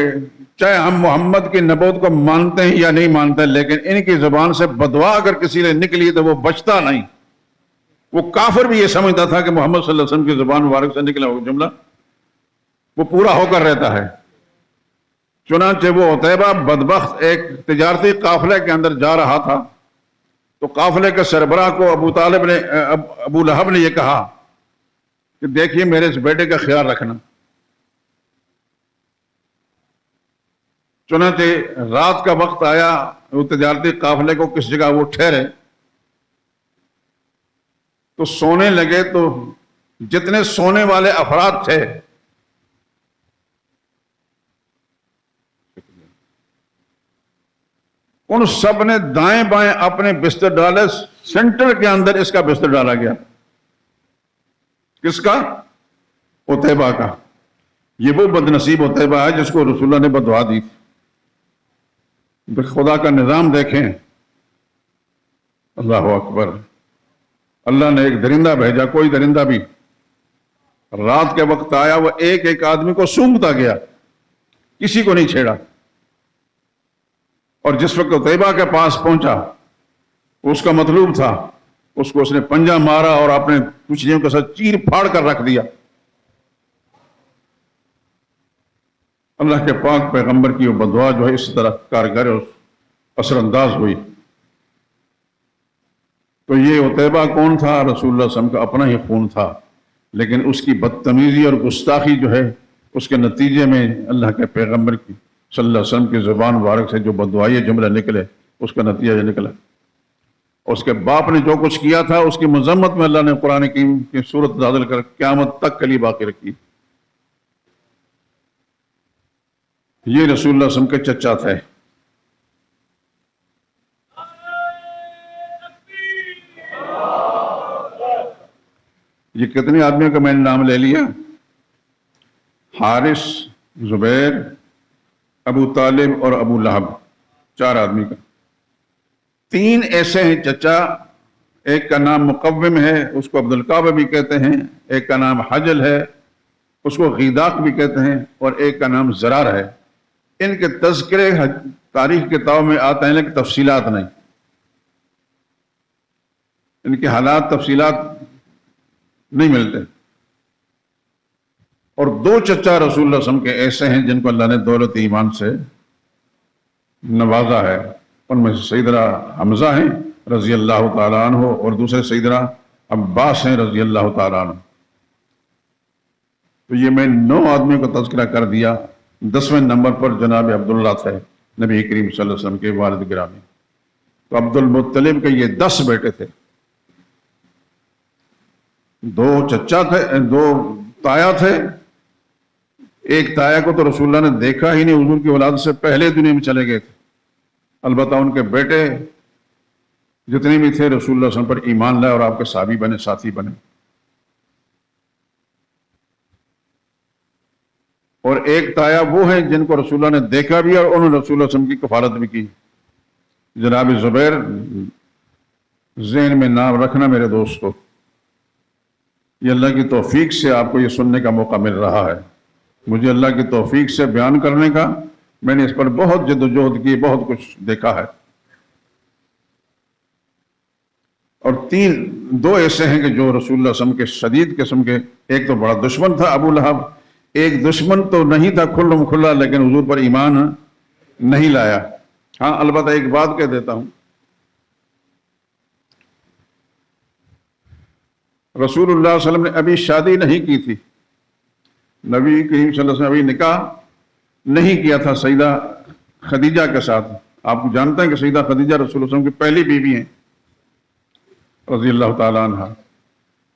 A: چاہے ہم محمد کی نبوت کو مانتے ہیں یا نہیں مانتے، لیکن ان کی زبان سے بددعا اگر کسی نے نکلی تو وہ بچتا نہیں۔ وہ کافر بھی یہ سمجھتا تھا کہ محمد صلی اللہ علیہ وسلم کی زبان مبارک سے نکلا ہوا جملہ وہ پورا ہو کر رہتا ہے۔ چنانچہ وہ عتیبہ بدبخت ایک تجارتی قافلے کے اندر جا رہا تھا، تو قافلے کے سربراہ کو ابو لہب نے یہ کہا کہ دیکھیے میرے اس بیٹے کا خیال رکھنا۔ چنانچہ رات کا وقت آیا، وہ تجارتی قافلے کو کس جگہ وہ ٹھہرے تو سونے لگے، تو جتنے سونے والے افراد تھے ان سب نے دائیں بائیں اپنے بستر ڈالے، سینٹر کے اندر اس کا بستر ڈالا گیا۔ کس کا؟ عتیبہ کا۔ یہ وہ بدنصیب عتیبہ ہے جس کو رسول اللہ نے بددعا دی تھی۔ خدا کا نظام دیکھیں، اللہ اکبر۔ اللہ نے ایک درندہ بھیجا، کوئی درندہ بھی رات کے وقت آیا، وہ ایک ایک آدمی کو سونگھتا گیا، کسی کو نہیں چھیڑا۔ اور جس وقت عتیبہ کے پاس پہنچا، اس کا مطلوب تھا، اس کو اس نے پنجہ مارا اور اپنے پچھلیوں کے ساتھ چیر پھاڑ کر رکھ دیا۔ اللہ کے پاک پیغمبر کی وہ بددعا جو ہے اس طرح کارگر اور اثر انداز ہوئی۔ تو یہ عتیبہ کون تھا؟ رسول اللہ صلی اللہ علیہ وسلم کا اپنا ہی خون تھا، لیکن اس کی بدتمیزی اور گستاخی جو ہے اس کے نتیجے میں اللہ کے پیغمبر کی صلی اللہ علیہ وسلم کی زبان مبارک سے جو بددعائی جملہ نکلے، اس کا نتیجہ نکلا۔ اس کے باپ نے جو کچھ کیا تھا اس کی مذمت میں اللہ نے قرآن کی سورت نازل کر قیامت تک کے لیے باقی رکھی۔ یہ رسول اللہ صلی اللہ علیہ وسلم کے چچا تھے۔ یہ کتنے آدمیوں کا میں نے نام لے لیا؟ حارث، زبیر، ابو طالب اور ابو لہب، 4 آدمی کا۔ 3 ایسے ہیں چچا، ایک کا نام مقوم ہے، اس کو عبد القعبہ بھی کہتے ہیں، ایک کا نام حجل ہے، اس کو غیداق بھی کہتے ہیں، اور ایک کا نام زرار ہے۔ ان کے تذکرے تاریخ کتابوں میں آتے ہیں لیکن تفصیلات نہیں، ان کے حالات تفصیلات نہیں ملتے۔ اور 2 چچا رسول اللہ صلی اللہ علیہ وسلم کے ایسے ہیں جن کو اللہ نے دولت ایمان سے نوازا ہے۔ ان میں سے سیدنا حمزہ ہیں رضی اللہ تعالیٰ عنہ، اور دوسرے سیدنا عباس ہیں رضی اللہ تعالیٰ عنہ. تو یہ میں 9 آدمیوں کا تذکرہ کر دیا. 10ویں نمبر پر جناب عبداللہ تھے نبی کریم صلی اللہ علیہ وسلم کے والد گرامی. تو عبد المطلب کے یہ 10 بیٹے تھے. 2 چچا تھے، 2 تایا تھے. ایک تایا کو تو رسول اللہ نے دیکھا ہی نہیں، حضور کی اولاد سے پہلے دنیا میں چلے گئے تھے. البتہ ان کے بیٹے جتنے بھی تھے رسول اللہ صلی اللہ علیہ وسلم پر ایمان لائے اور آپ کے صحابی بنے، ساتھی بنے. اور ایک تایا وہ ہیں جن کو رسول اللہ نے دیکھا بھی اور انہوں نے رسول اللہ صلی اللہ علیہ وسلم کی کفالت بھی کی. جناب زبیر، ذہن میں نام رکھنا میرے دوستو، یہ اللہ کی توفیق سے آپ کو یہ سننے کا موقع مل رہا ہے. مجھے اللہ کی توفیق سے بیان کرنے کا، میں نے اس پر بہت جد و جہد کی، بہت کچھ دیکھا ہے. اور 2 ایسے ہیں کہ جو رسول اللہ صلی اللہ علیہ وسلم کے شدید قسم کے، ایک تو بڑا دشمن تھا ابو لہب. ایک دشمن تو نہیں تھا کھلم کھلا، لیکن حضور پر ایمان نہیں لایا. ہاں البتہ ایک بات کہہ دیتا ہوں، رسول اللہ صلی اللہ علیہ وسلم نے ابھی شادی نہیں کی تھی. نبی کریم صلی اللہ علیہ وسلم ابھی نکاح نہیں کیا تھا سیدہ خدیجہ کے ساتھ. آپ کو جانتے ہیں کہ سیدہ خدیجہ رسول اللہ صلی اللہ علیہ وسلم کی پہلی بیوی ہیں رضی اللہ تعالیٰ عنہ.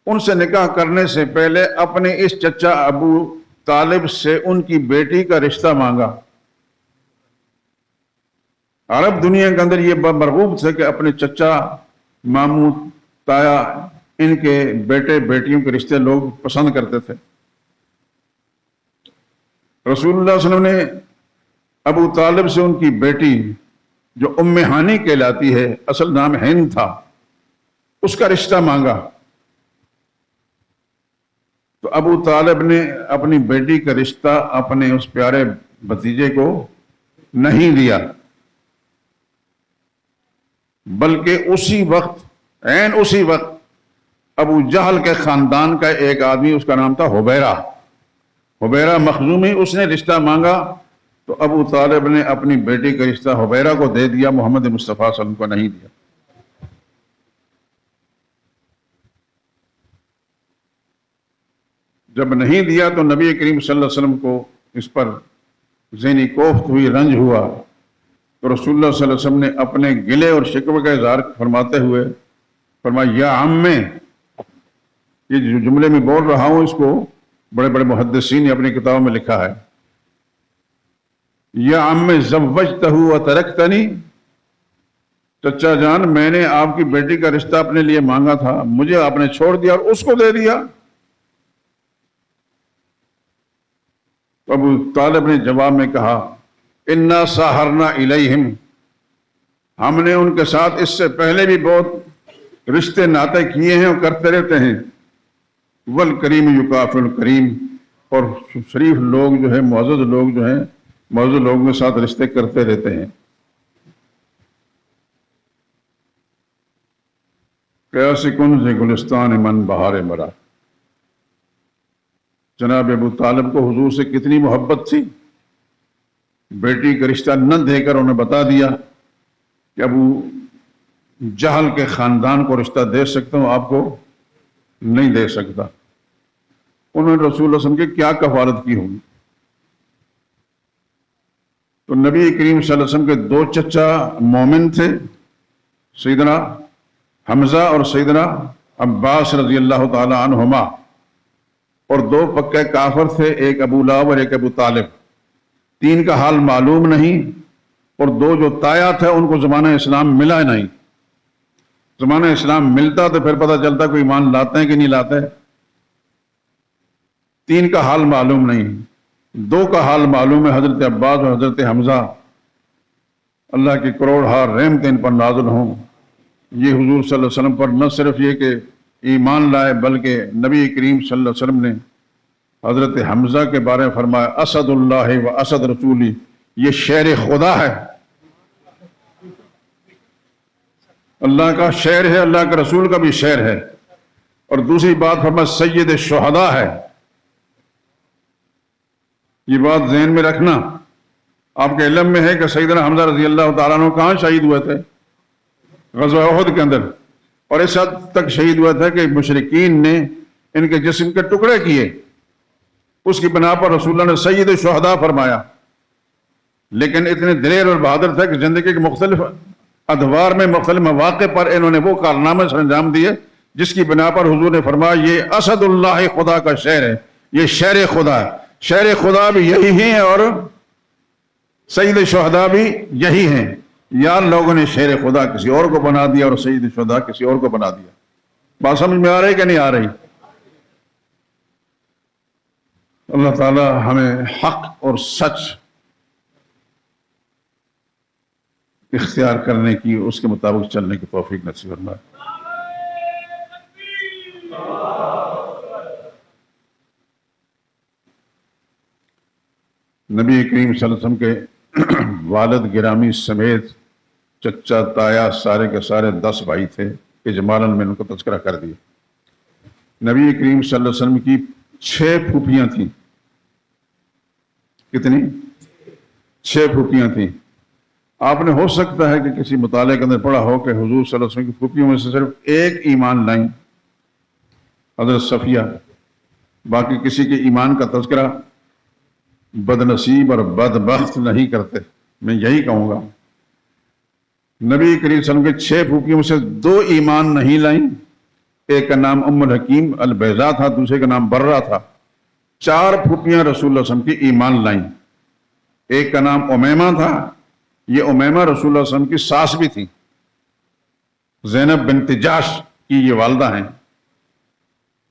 A: ان سے نکاح کرنے سے پہلے اپنے اس چچا ابو طالب سے ان کی بیٹی کا رشتہ مانگا. عرب دنیا کے اندر یہ مرغوب تھے کہ اپنے چچا، ماموں، تایا، ان کے بیٹے بیٹیوں کے رشتے لوگ پسند کرتے تھے. رسول اللہ صلی اللہ علیہ وسلم نے ابو طالب سے ان کی بیٹی جو ام ہانی کہلاتی ہے، اصل نام ہند تھا، اس کا رشتہ مانگا. تو ابو طالب نے اپنی بیٹی کا رشتہ اپنے اس پیارے بھتیجے کو نہیں دیا، بلکہ اسی وقت ابو جہل کے خاندان کا ایک آدمی، اس کا نام تھا حبیرہ مخزومی، اس نے رشتہ مانگا. تو ابو طالب نے اپنی بیٹی کا رشتہ حبیرہ کو دے دیا، محمد مصطفیٰ صلی اللہ علیہ وسلم کو نہیں دیا. جب نہیں دیا تو نبی کریم صلی اللہ علیہ وسلم کو اس پر ذہنی کوفت ہوئی، رنج ہوا. تو رسول اللہ صلی اللہ علیہ وسلم نے اپنے گلے اور شکوے کا اظہار فرماتے ہوئے فرمایا، یا عمّے، یہ جو جملے میں بول رہا ہوں اس کو بڑے بڑے محدثین نے اپنی کتابوں میں لکھا ہے، یا عمّ زوجتہ وترکتنی، چچا جان میں نے آپ کی بیٹی کا رشتہ اپنے لیے مانگا تھا، مجھے آپ نے چھوڑ دیا اور اس کو دے دیا. تو ابو طالب نے جواب میں کہا، انا ساہرنا الیہم، ہم نے ان کے ساتھ اس سے پہلے بھی بہت رشتے ناطے کیے ہیں اور کرتے رہتے ہیں. والکریم یکافئ الکریم، اور شریف لوگ جو ہیں، معزز لوگ جو ہیں، معزز لوگوں کے ساتھ رشتے کرتے رہتے ہیں. کیسے کنز گلستان من بہار مرا. جناب ابو طالب کو حضور سے کتنی محبت تھی، بیٹی کا رشتہ نہ دے کر انہیں بتا دیا کہ ابو جہل کے خاندان کو رشتہ دے سکتا ہوں، آپ کو نہیں دے سکتا. انہوں نے رسول اللہ صلی اللہ علیہ وسلم کی کیا کفالت کی ہوگی. تو نبی کریم صلی اللہ علیہ وسلم کے 2 چچا مومن تھے، سیدنا حمزہ اور سیدنا عباس رضی اللہ تعالی عنہما، اور 2 پکے کافر تھے، ایک ابو لہب اور ایک ابو طالب. 3 کا حال معلوم نہیں، اور 2 جو تایا تھے ان کو زمانہ اسلام ملا نہیں. زمانہ اسلام ملتا تو پھر پتہ چلتا کوئی ایمان لاتے ہیں کہ نہیں لاتے. 3 کا حال معلوم نہیں، 2 کا حال معلوم ہے، حضرت عباس اور حضرت حمزہ. اللہ کی کروڑ ہار رحمتیں ان پر نازل ہوں. یہ حضور صلی اللہ علیہ وسلم پر نہ صرف یہ کہ ایمان لائے، بلکہ نبی کریم صلی اللہ علیہ وسلم نے حضرت حمزہ کے بارے میں فرمایا، اسد اللہ و اسد رسولی، یہ شیر خدا ہے، اللہ کا شعر ہے، اللہ کے رسول کا بھی شعر ہے. اور دوسری بات فرمایا سید شہداء ہے. یہ بات ذہن میں رکھنا. آپ کے علم میں ہے کہ سیدنا حمزہ رضی اللہ تعالیٰ عنہ کہاں شہید ہوئے تھے؟ غزوہ احد کے اندر. اور اس حد تک شہید ہوا تھا کہ مشرکین نے ان کے جسم کے ٹکڑے کیے، اس کی بنا پر رسول اللہ نے سید الشہداء فرمایا. لیکن اتنے دلیر اور بہادر تھے کہ زندگی کے مختلف ادوار میں مختلف مواقع پر انہوں نے وہ کارنامے سے انجام دیے جس کی بنا پر حضور نے فرمایا یہ اسد اللہ خدا کا شہر ہے، یہ شہر خدا ہے. شہر خدا بھی یہی ہیں اور سید الشہداء بھی یہی ہیں. یار لوگوں نے شہر خدا کسی اور کو بنا دیا اور سید الشہداء کسی اور کو بنا دیا. بات سمجھ میں آ رہی کہ نہیں آ رہی؟ اللہ تعالی ہمیں حق اور سچ اختیار کرنے کی، اس کے مطابق چلنے کی توفیق نصیب فرمائے. نبی کریم صلی اللہ علیہ وسلم کے والد گرامی سمیت چچا تایا سارے کے سارے 10 بھائی تھے. اجمالاً میں ان کا تذکرہ کر دیا. نبی کریم صلی اللہ علیہ وسلم کی 6 پھوپھیاں تھیں. کتنی؟ 6 پھوپھیاں تھیں. آپ نے ہو سکتا ہے کہ کسی مطالعے کے اندر پڑھا ہو کہ حضور صلی اللہ علیہ وسلم کی پھوپھیوں میں سے صرف ایک ایمان لائیں، حضرت صفیہ. باقی کسی کے ایمان کا تذکرہ بد نصیب اور بدبخت نہیں کرتے. میں یہی کہوں گا. نبی کریم صلی اللہ علیہ وسلم کے 6 پھوپھیوں میں سے 2 ایمان نہیں لائیں. ایک کا نام ام الحکیم البیضا تھا، دوسرے کا نام برہ تھا. 4 پھوپھیاں رسول اللہ صلی اللہ علیہ وسلم کی ایمان لائیں. ایک کا نام امیمہ تھا. یہ امیمہ رسول اللہ صلی اللہ علیہ وسلم کی ساس بھی تھی. زینب بنت جاش کی یہ والدہ ہیں.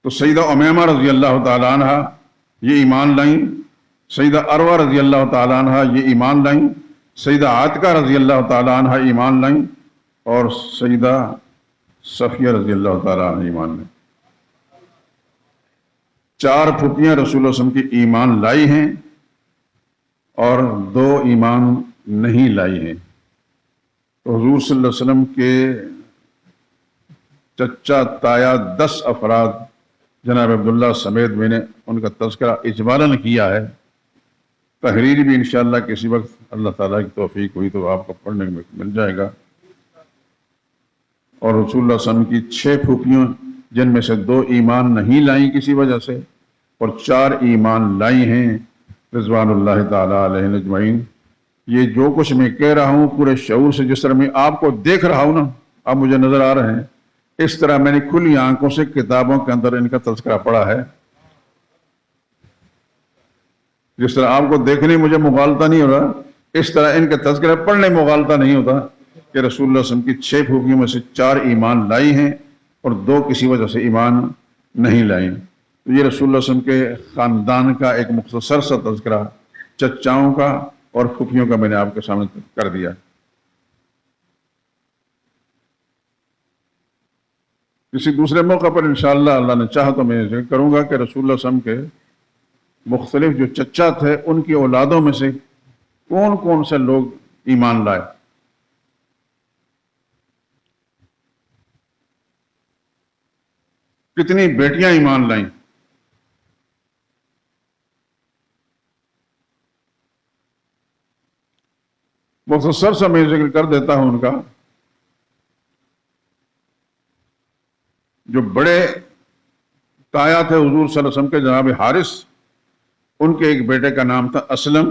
A: تو سیدہ امیمہ رضی اللہ تعالی عنہ یہ ایمان لائیں. سیدہ عروہ رضی اللہ تعالی عنہ یہ ایمان لائیں. سیدہ عاتکہ رضی اللہ تعالی عنہ ایمان لائیں. اور سیدہ صفیہ رضی اللہ تعالی عنہ ایمان لائیں. 4 پھوپھیاں رسول اللہ صلی اللہ علیہ وسلم کی ایمان لائی ہیں اور 2 ایمان نہیں لائی ہیں. تو حضور صلی اللہ علیہ وسلم کے چچا تایا 10 افراد جناب عبداللہ سمیت میں نے ان کا تذکرہ اجمالاً کیا ہے. تحریری بھی انشاءاللہ کسی وقت اللہ تعالیٰ کی توفیق ہوئی تو آپ کو پڑھنے میں مل جائے گا. اور رسول اللہ صلی اللہ علیہ وسلم کی 6 پھوپھیوں جن میں سے 2 ایمان نہیں لائیں کسی وجہ سے اور 4 ایمان لائی ہیں رضوان اللہ تعالیٰ علیہ اجمعین. یہ جو کچھ میں کہہ رہا ہوں پورے شعور سے، جس طرح میں آپ کو دیکھ رہا ہوں نا، آپ مجھے نظر آ رہے ہیں، اس طرح میں نے کھلی آنکھوں سے کتابوں کے اندر ان کا تذکرہ پڑھا ہے. جس طرح آپ کو دیکھنے مجھے مغالطہ نہیں ہو رہا، اس طرح ان کا تذکرہ پڑھنے مغالطہ نہیں ہوتا کہ رسول اللہ صلی اللہ علیہ وسلم کی 6 پھوپھیوں میں سے 4 ایمان لائی ہیں اور 2 کسی وجہ سے ایمان نہیں لائیں. تو یہ رسول اللہ صلی اللہ علیہ وسلم کے خاندان کا ایک مختصر سا تذکرہ چچاؤں کا اور پھوپھیوں کا میں نے آپ کے سامنے کر دیا. کسی دوسرے موقع پر انشاءاللہ اللہ نے چاہا تو میں ذکر کروں گا کہ رسول اللہ صلی اللہ علیہ وسلم کے مختلف جو چچا تھے ان کی اولادوں میں سے کون کون سے لوگ ایمان لائے. کتنی بیٹیاں ایمان لائیں. مختصر سا میں ذکر کر دیتا ہوں ان کا. جو بڑے تایا تھے حضور صلی اللہ علیہ وسلم کے جناب حارث، ان کے ایک بیٹے کا نام تھا اسلم،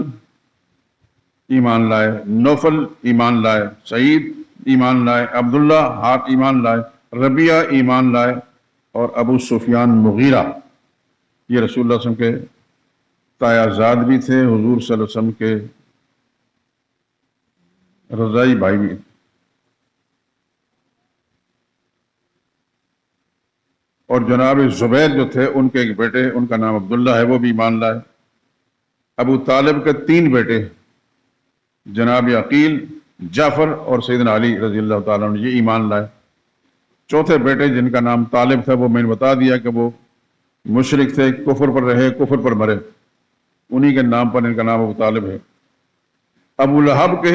A: ایمان لائے. نوفل ایمان لائے. سعید ایمان لائے. عبداللہ ہاتھ ایمان لائے. ربیعہ ایمان لائے. اور ابو سفیان مغیرہ یہ رسول اللہ صلی اللہ علیہ وسلم کے تایا زاد بھی تھے، حضور صلی اللہ علیہ وسلم کے رضائی بھائی بھی. اور جناب زبیر جو تھے ان کے ایک بیٹے، ان کا نام عبداللہ ہے، وہ بھی ایمان لائے. ابو طالب کے 3 بیٹے جناب عقیل، جعفر اور سیدنا علی رضی اللہ تعالیٰ عنہ یہ ایمان لائے. چوتھے بیٹے جن کا نام طالب تھا وہ میں نے بتا دیا کہ وہ مشرک تھے، کفر پر رہے، کفر پر مرے، انہی کے نام پر ان کا نام ابو طالب ہے. ابو لہب کے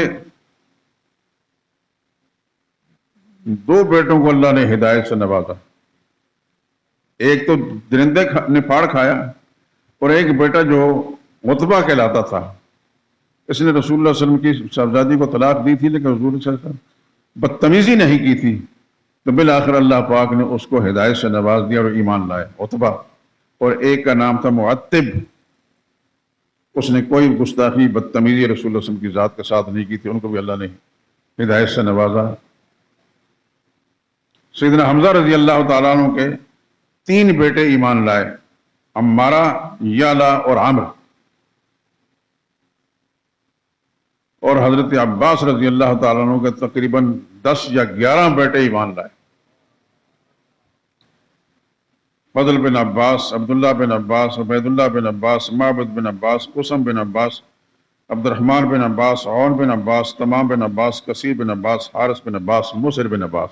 A: 2 بیٹوں کو اللہ نے ہدایت سے نوازا. ایک تو درندے نے پھاڑ کھایا اور ایک بیٹا جو عتبہ کہلاتا تھا، اس نے رسول اللہ صلی اللہ علیہ وسلم کی صاحبزادی کو طلاق دی تھی، لیکن حضور صلی اللہ علیہ وسلم بدتمیزی نہیں کی تھی. تو بالآخر اللہ پاک نے اس کو ہدایت سے نواز دیا اور ایمان لائے، عتبہ۔ اور ایک کا نام تھا معتب، اس نے کوئی گستاخی بدتمیزی رسول اللہ صلی اللہ علیہ وسلم کی ذات کے ساتھ نہیں کی تھی، ان کو بھی اللہ نے ہدایت سے نوازا۔ سیدنا حمزہ رضی اللہ تعالیٰ عنہ کے 3 بیٹے ایمان لائے، عمارہ، یالا اور عمر۔ اور حضرت عباس رضی اللہ تعالیٰ عنہ کے تقریباً 10 یا 11 بیٹے ایمان لائے۔ فضل بن عباس، عبداللہ بن عباس، عبید اللہ بن عباس، معبد بن عباس، قسم بن عباس، عبد الرحمن بن عباس، عون بن عباس، تمام بن عباس، کثیر بن عباس، حارث بن عباس، مصر بن عباس۔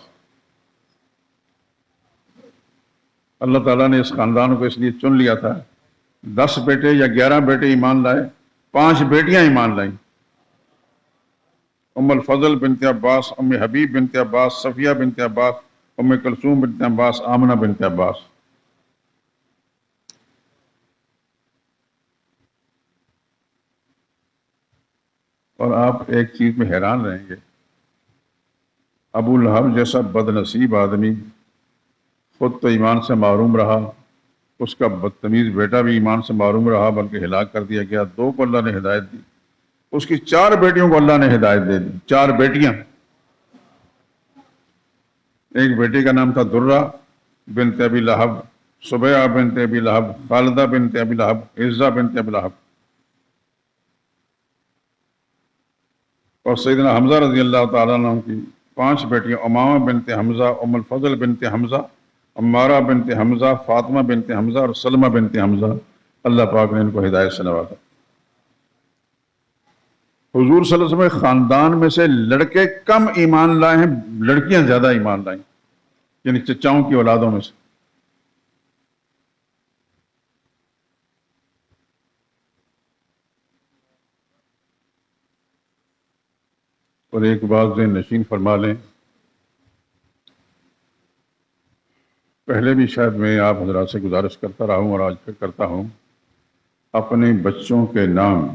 A: اللہ تعالیٰ نے اس خاندان کو اس لیے چن لیا تھا، 10 بیٹے یا 11 بیٹے ایمان لائے، 5 بیٹیاں ایمان لائیں، ام الفضل بنت عباس، ام حبیب بنت عباس، صفیہ بنت عباس، ام کلثوم بنت عباس، آمنہ بنت عباس۔ اور آپ ایک چیز میں حیران رہیں گے، ابو لہب جیسا بد نصیب آدمی خود تو ایمان سے محروم رہا، اس کا بدتمیز بیٹا بھی ایمان سے محروم رہا بلکہ ہلاک کر دیا گیا، 2 کو اللہ نے ہدایت دی، اس کی 4 بیٹیوں کو اللہ نے ہدایت دے دی، 4 بیٹیاں۔ ایک بیٹی کا نام تھا درہ بنت ابی لہب، سبیعہ بنت ابی لہب، خالدہ بنت ابی لہب، عزہ بنت ابی لہب۔ اور سیدنا حمزہ رضی اللہ تعالیٰ عنہ کی 5 بیٹیاں، امامہ بنت حمزہ، ام الفضل بنت حمزہ، عمارہ بنت حمزہ، فاطمہ بنت حمزہ اور سلمہ بنت حمزہ۔ اللہ پاک نے ان کو ہدایت سے نوازا۔ حضور صلی اللہ علیہ وسلم کے خاندان میں سے لڑکے کم ایمان لائے ہیں، لڑکیاں زیادہ ایمان لائیں، یعنی چچاؤں کی اولادوں میں سے۔ اور ایک بات ذہن نشین فرما لیں، پہلے بھی شاید میں آپ حضرات سے گزارش کرتا رہا ہوں اور آج پھر کرتا ہوں، اپنے بچوں کے نام،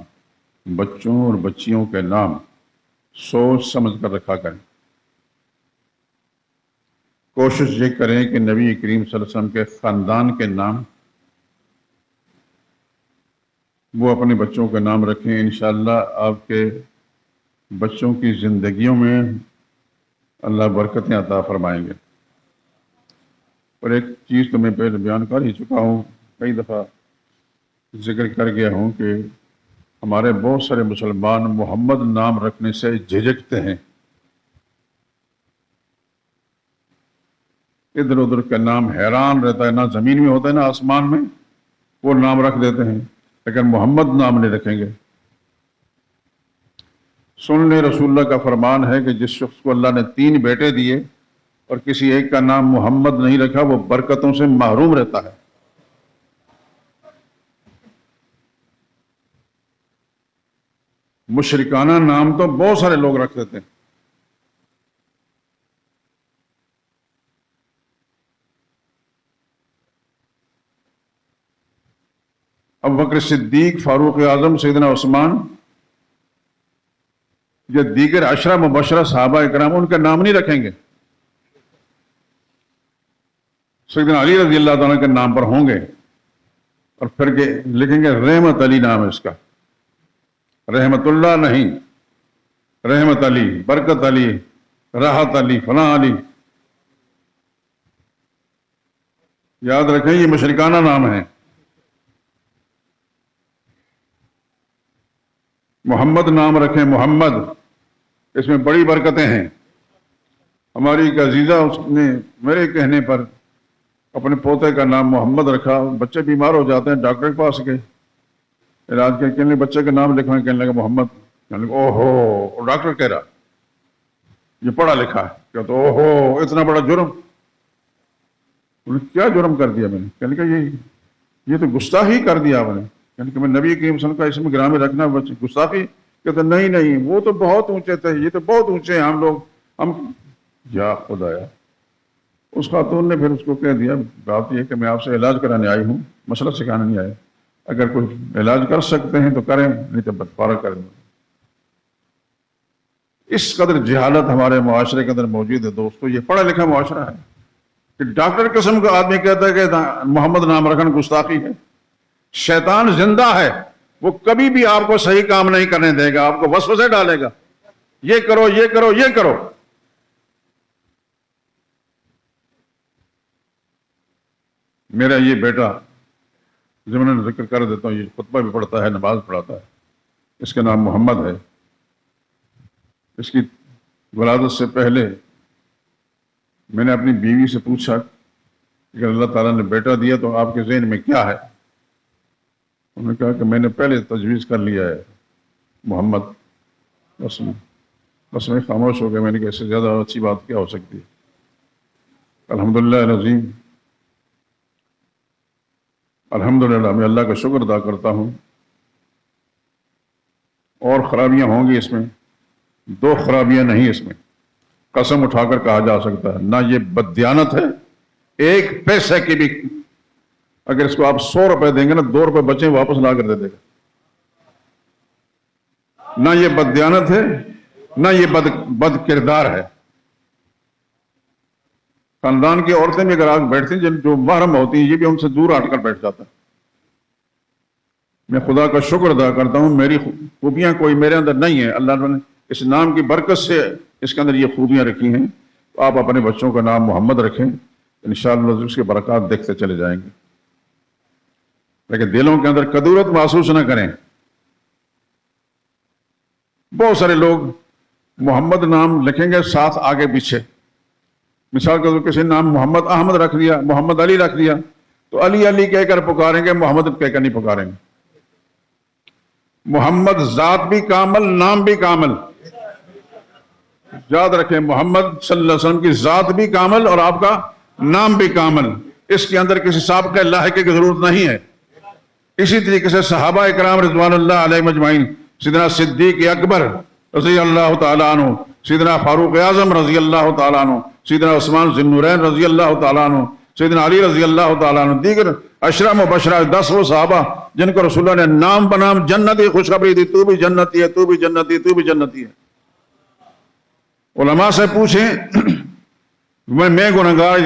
A: بچوں اور بچیوں کے نام سوچ سمجھ کر رکھا کریں۔ کوشش یہ کریں کہ نبی کریم صلی اللہ علیہ وسلم کے خاندان کے نام وہ اپنے بچوں کے نام رکھیں، انشاءاللہ آپ کے بچوں کی زندگیوں میں اللہ برکتیں عطا فرمائیں گے۔ اور ایک چیز تو میں پہلے بیان کر ہی چکا ہوں، کئی دفعہ ذکر کر گیا ہوں کہ ہمارے بہت سارے مسلمان محمد نام رکھنے سے جھجکتے ہیں، ادھر ادھر کا نام حیران رہتا ہے، نہ زمین میں ہوتا ہے نہ آسمان میں، وہ نام رکھ دیتے ہیں، لیکن محمد نام نہیں رکھیں گے۔ سن لیں رسول اللہ کا فرمان ہے کہ جس شخص کو اللہ نے 3 بیٹے دیے اور کسی ایک کا نام محمد نہیں رکھا، وہ برکتوں سے محروم رہتا ہے۔ مشرکانہ نام تو بہت سارے لوگ رکھ دیتے ہیں۔ ابو بکر صدیق، فاروق اعظم، سیدنا عثمان یا دیگر 10 مبشرہ صحابہ اکرام، ان کا نام نہیں رکھیں گے، سیدنا علی رضی اللہ تعالیٰ کے نام پر ہوں گے، اور پھر لکھیں گے رحمت علی نام ہے اس کا، رحمت اللہ نہیں، رحمت علی، برکت علی، راحت علی، فلاں علی۔ یاد رکھیں یہ مشرکانہ نام ہے۔ محمد نام رکھیں، محمد، اس میں بڑی برکتیں ہیں۔ ہماری ایک عزیزہ، اس نے میرے کہنے پر اپنے پوتے کا نام محمد رکھا، بچے بیمار ہو جاتے ہیں، ڈاکٹر کے پاس گئے، علاج کے کہنے لگے بچے کا نام لکھوائیں، کہنے لگا محمد، کہنے لگا اوہو، ڈاکٹر کہہ رہا یہ پڑھا لکھا ہے، کہا تو اوہو اتنا بڑا جرم، کیا جرم کر دیا میں نے؟ کہنے لگا یہ تو گستاخی کر دیا آپ نے، یعنی کہ میں نبی کریم صلی اللہ علیہ وسلم کا اسم گرامی رکھنا گستاخی؟ کہتے نہیں وہ تو بہت اونچے تھے، یہ تو بہت اونچے ہیں ہم لوگ، ہم یا خدایا۔ اس خاتون نے پھر اس کو کہہ دیا بات یہ کہ میں آپ سے علاج کرانے آئی ہوں، مسئلہ سکھانے نہیں آیا، اگر کوئی علاج کر سکتے ہیں تو کریں، نہیں تو بدفارہ کریں۔ اس قدر جہالت ہمارے معاشرے کے اندر موجود ہے دوستو. یہ پڑھا لکھا معاشرہ ہے کہ ڈاکٹر قسم کا آدمی کہتا ہے کہ محمد نام رکھنا گستاخی ہے. شیطان زندہ ہے، وہ کبھی بھی آپ کو صحیح کام نہیں کرنے دے گا، آپ کو وسوسے ڈالے گا، یہ کرو یہ کرو یہ کرو. میرا یہ بیٹا جو میں نے ذکر کر دیتا ہوں، یہ خطبہ بھی پڑھتا ہے، نماز پڑھاتا ہے. اس کا نام محمد ہے. اس کی ولادت سے پہلے میں نے اپنی بیوی سے پوچھا کہ اللہ تعالیٰ نے بیٹا دیا تو آپ کے ذہن میں کیا ہے؟ انہوں نے کہا کہ میں نے پہلے تجویز کر لیا ہے محمد. بس میں خاموش ہو گیا. میں نے کہا اس سے زیادہ اچھی بات کیا ہو سکتی ہے. الحمدللہ العظیم، الحمدللہ میں اللہ کا شکر ادا کرتا ہوں. اور خرابیاں ہوں گی اس میں، 2 خرابیاں نہیں اس میں قسم اٹھا کر کہا جا سکتا ہے. نہ یہ بددیانت ہے، 1 پیسے کی بھی اگر اس کو آپ 100 روپے دیں گے نا، 2 روپے بچے واپس لا کر دے دے گا. نہ یہ بددیانت ہے، نہ یہ بد کردار ہے. خاندان کی عورتیں بھی اگر آگ بیٹھتی ہیں جو محرم ہوتی ہیں، یہ بھی ان سے دور ہٹ کر بیٹھ جاتا ہے. میں خدا کا شکر ادا کرتا ہوں، میری خوبیاں کوئی میرے اندر نہیں ہے. اللہ نے اس نام کی برکت سے اس کے اندر یہ خوبیاں رکھی ہیں. تو آپ اپنے بچوں کا نام محمد رکھیں، انشاءاللہ اس کے برکات دیکھتے چلے جائیں گے. لیکن دلوں کے اندر کدورت محسوس نہ کریں. بہت سارے لوگ محمد نام لکھیں گے ساتھ آگے پیچھے. مثال کے طور پر کسی نے نام محمد احمد رکھ دیا، محمد علی رکھ دیا، تو علی علی کہہ کر پکاریں گے، محمد کہہ کر نہیں پکاریں گے. محمد ذات بھی کامل، نام بھی کامل. یاد رکھیں، محمد صلی اللہ علیہ وسلم کی ذات بھی کامل اور آپ کا نام بھی کامل. اس کے اندر کسی سابقہ لاحقہ کی ضرورت نہیں ہے. اسی طریقے سے صحابہ اکرام رضوان اللہ علیہ مجمعین، سیدنا صدیق اکبر رضی اللہ تعالیٰ عنہ، سیدنا فاروق اعظم رضی اللہ تعالیٰ عنہ، سیدنا عثمان ذی النورین رضی اللہ تعالیٰ عنہ، سیدنا علی رضی اللہ تعالیٰ عنہ، دیگر عشرہ مبشرہ 10 وہ صحابہ جن کو رسول اللہ نے نام بنام جنتی خوشخبری دی، تو بھی جنتی ہے، تو بھی جنتی ہے، تو بھی جنتی ہے. علماء سے پوچھیں، میں گنہگار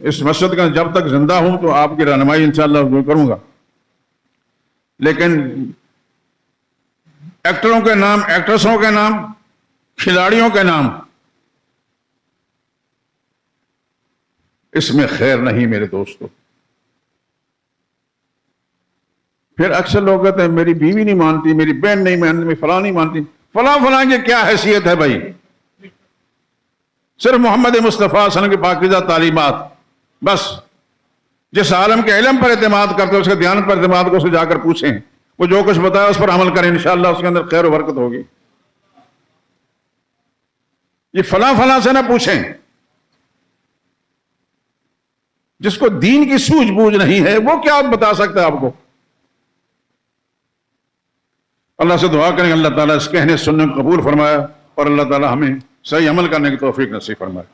A: اس مسجد کا جب تک زندہ ہوں تو آپ کی رہنمائی انشاءاللہ کروں گا. لیکن ایکٹروں کے نام، ایکٹریسوں کے نام، کھلاڑیوں کے نام، اس میں خیر نہیں میرے دوستو. پھر اکثر لوگ کہتے ہیں میری بیوی نہیں مانتی، میری بہن نہیں مانتی، فلاں نہیں مانتی. فلاں کی کیا حیثیت ہے بھائی؟ صرف محمد مصطفیٰ صلی اللہ علیہ وسلم کی پاکیزہ تعلیمات. بس جس عالم کے علم پر اعتماد کرتے اس کے دیانت پر اعتماد کو اسے جا کر پوچھیں، وہ جو کچھ بتایا اس پر عمل کریں، انشاءاللہ اس کے اندر خیر و برکت ہوگی. یہ فلاں سے نہ پوچھیں. جس کو دین کی سوجھ بوجھ نہیں ہے وہ کیا بتا سکتا ہے آپ کو؟ اللہ سے دعا کریں اللہ تعالیٰ اس کہنے سننے کو قبول فرمایا اور اللہ تعالیٰ ہمیں صحیح عمل کرنے کی توفیق نصیب فرمائے.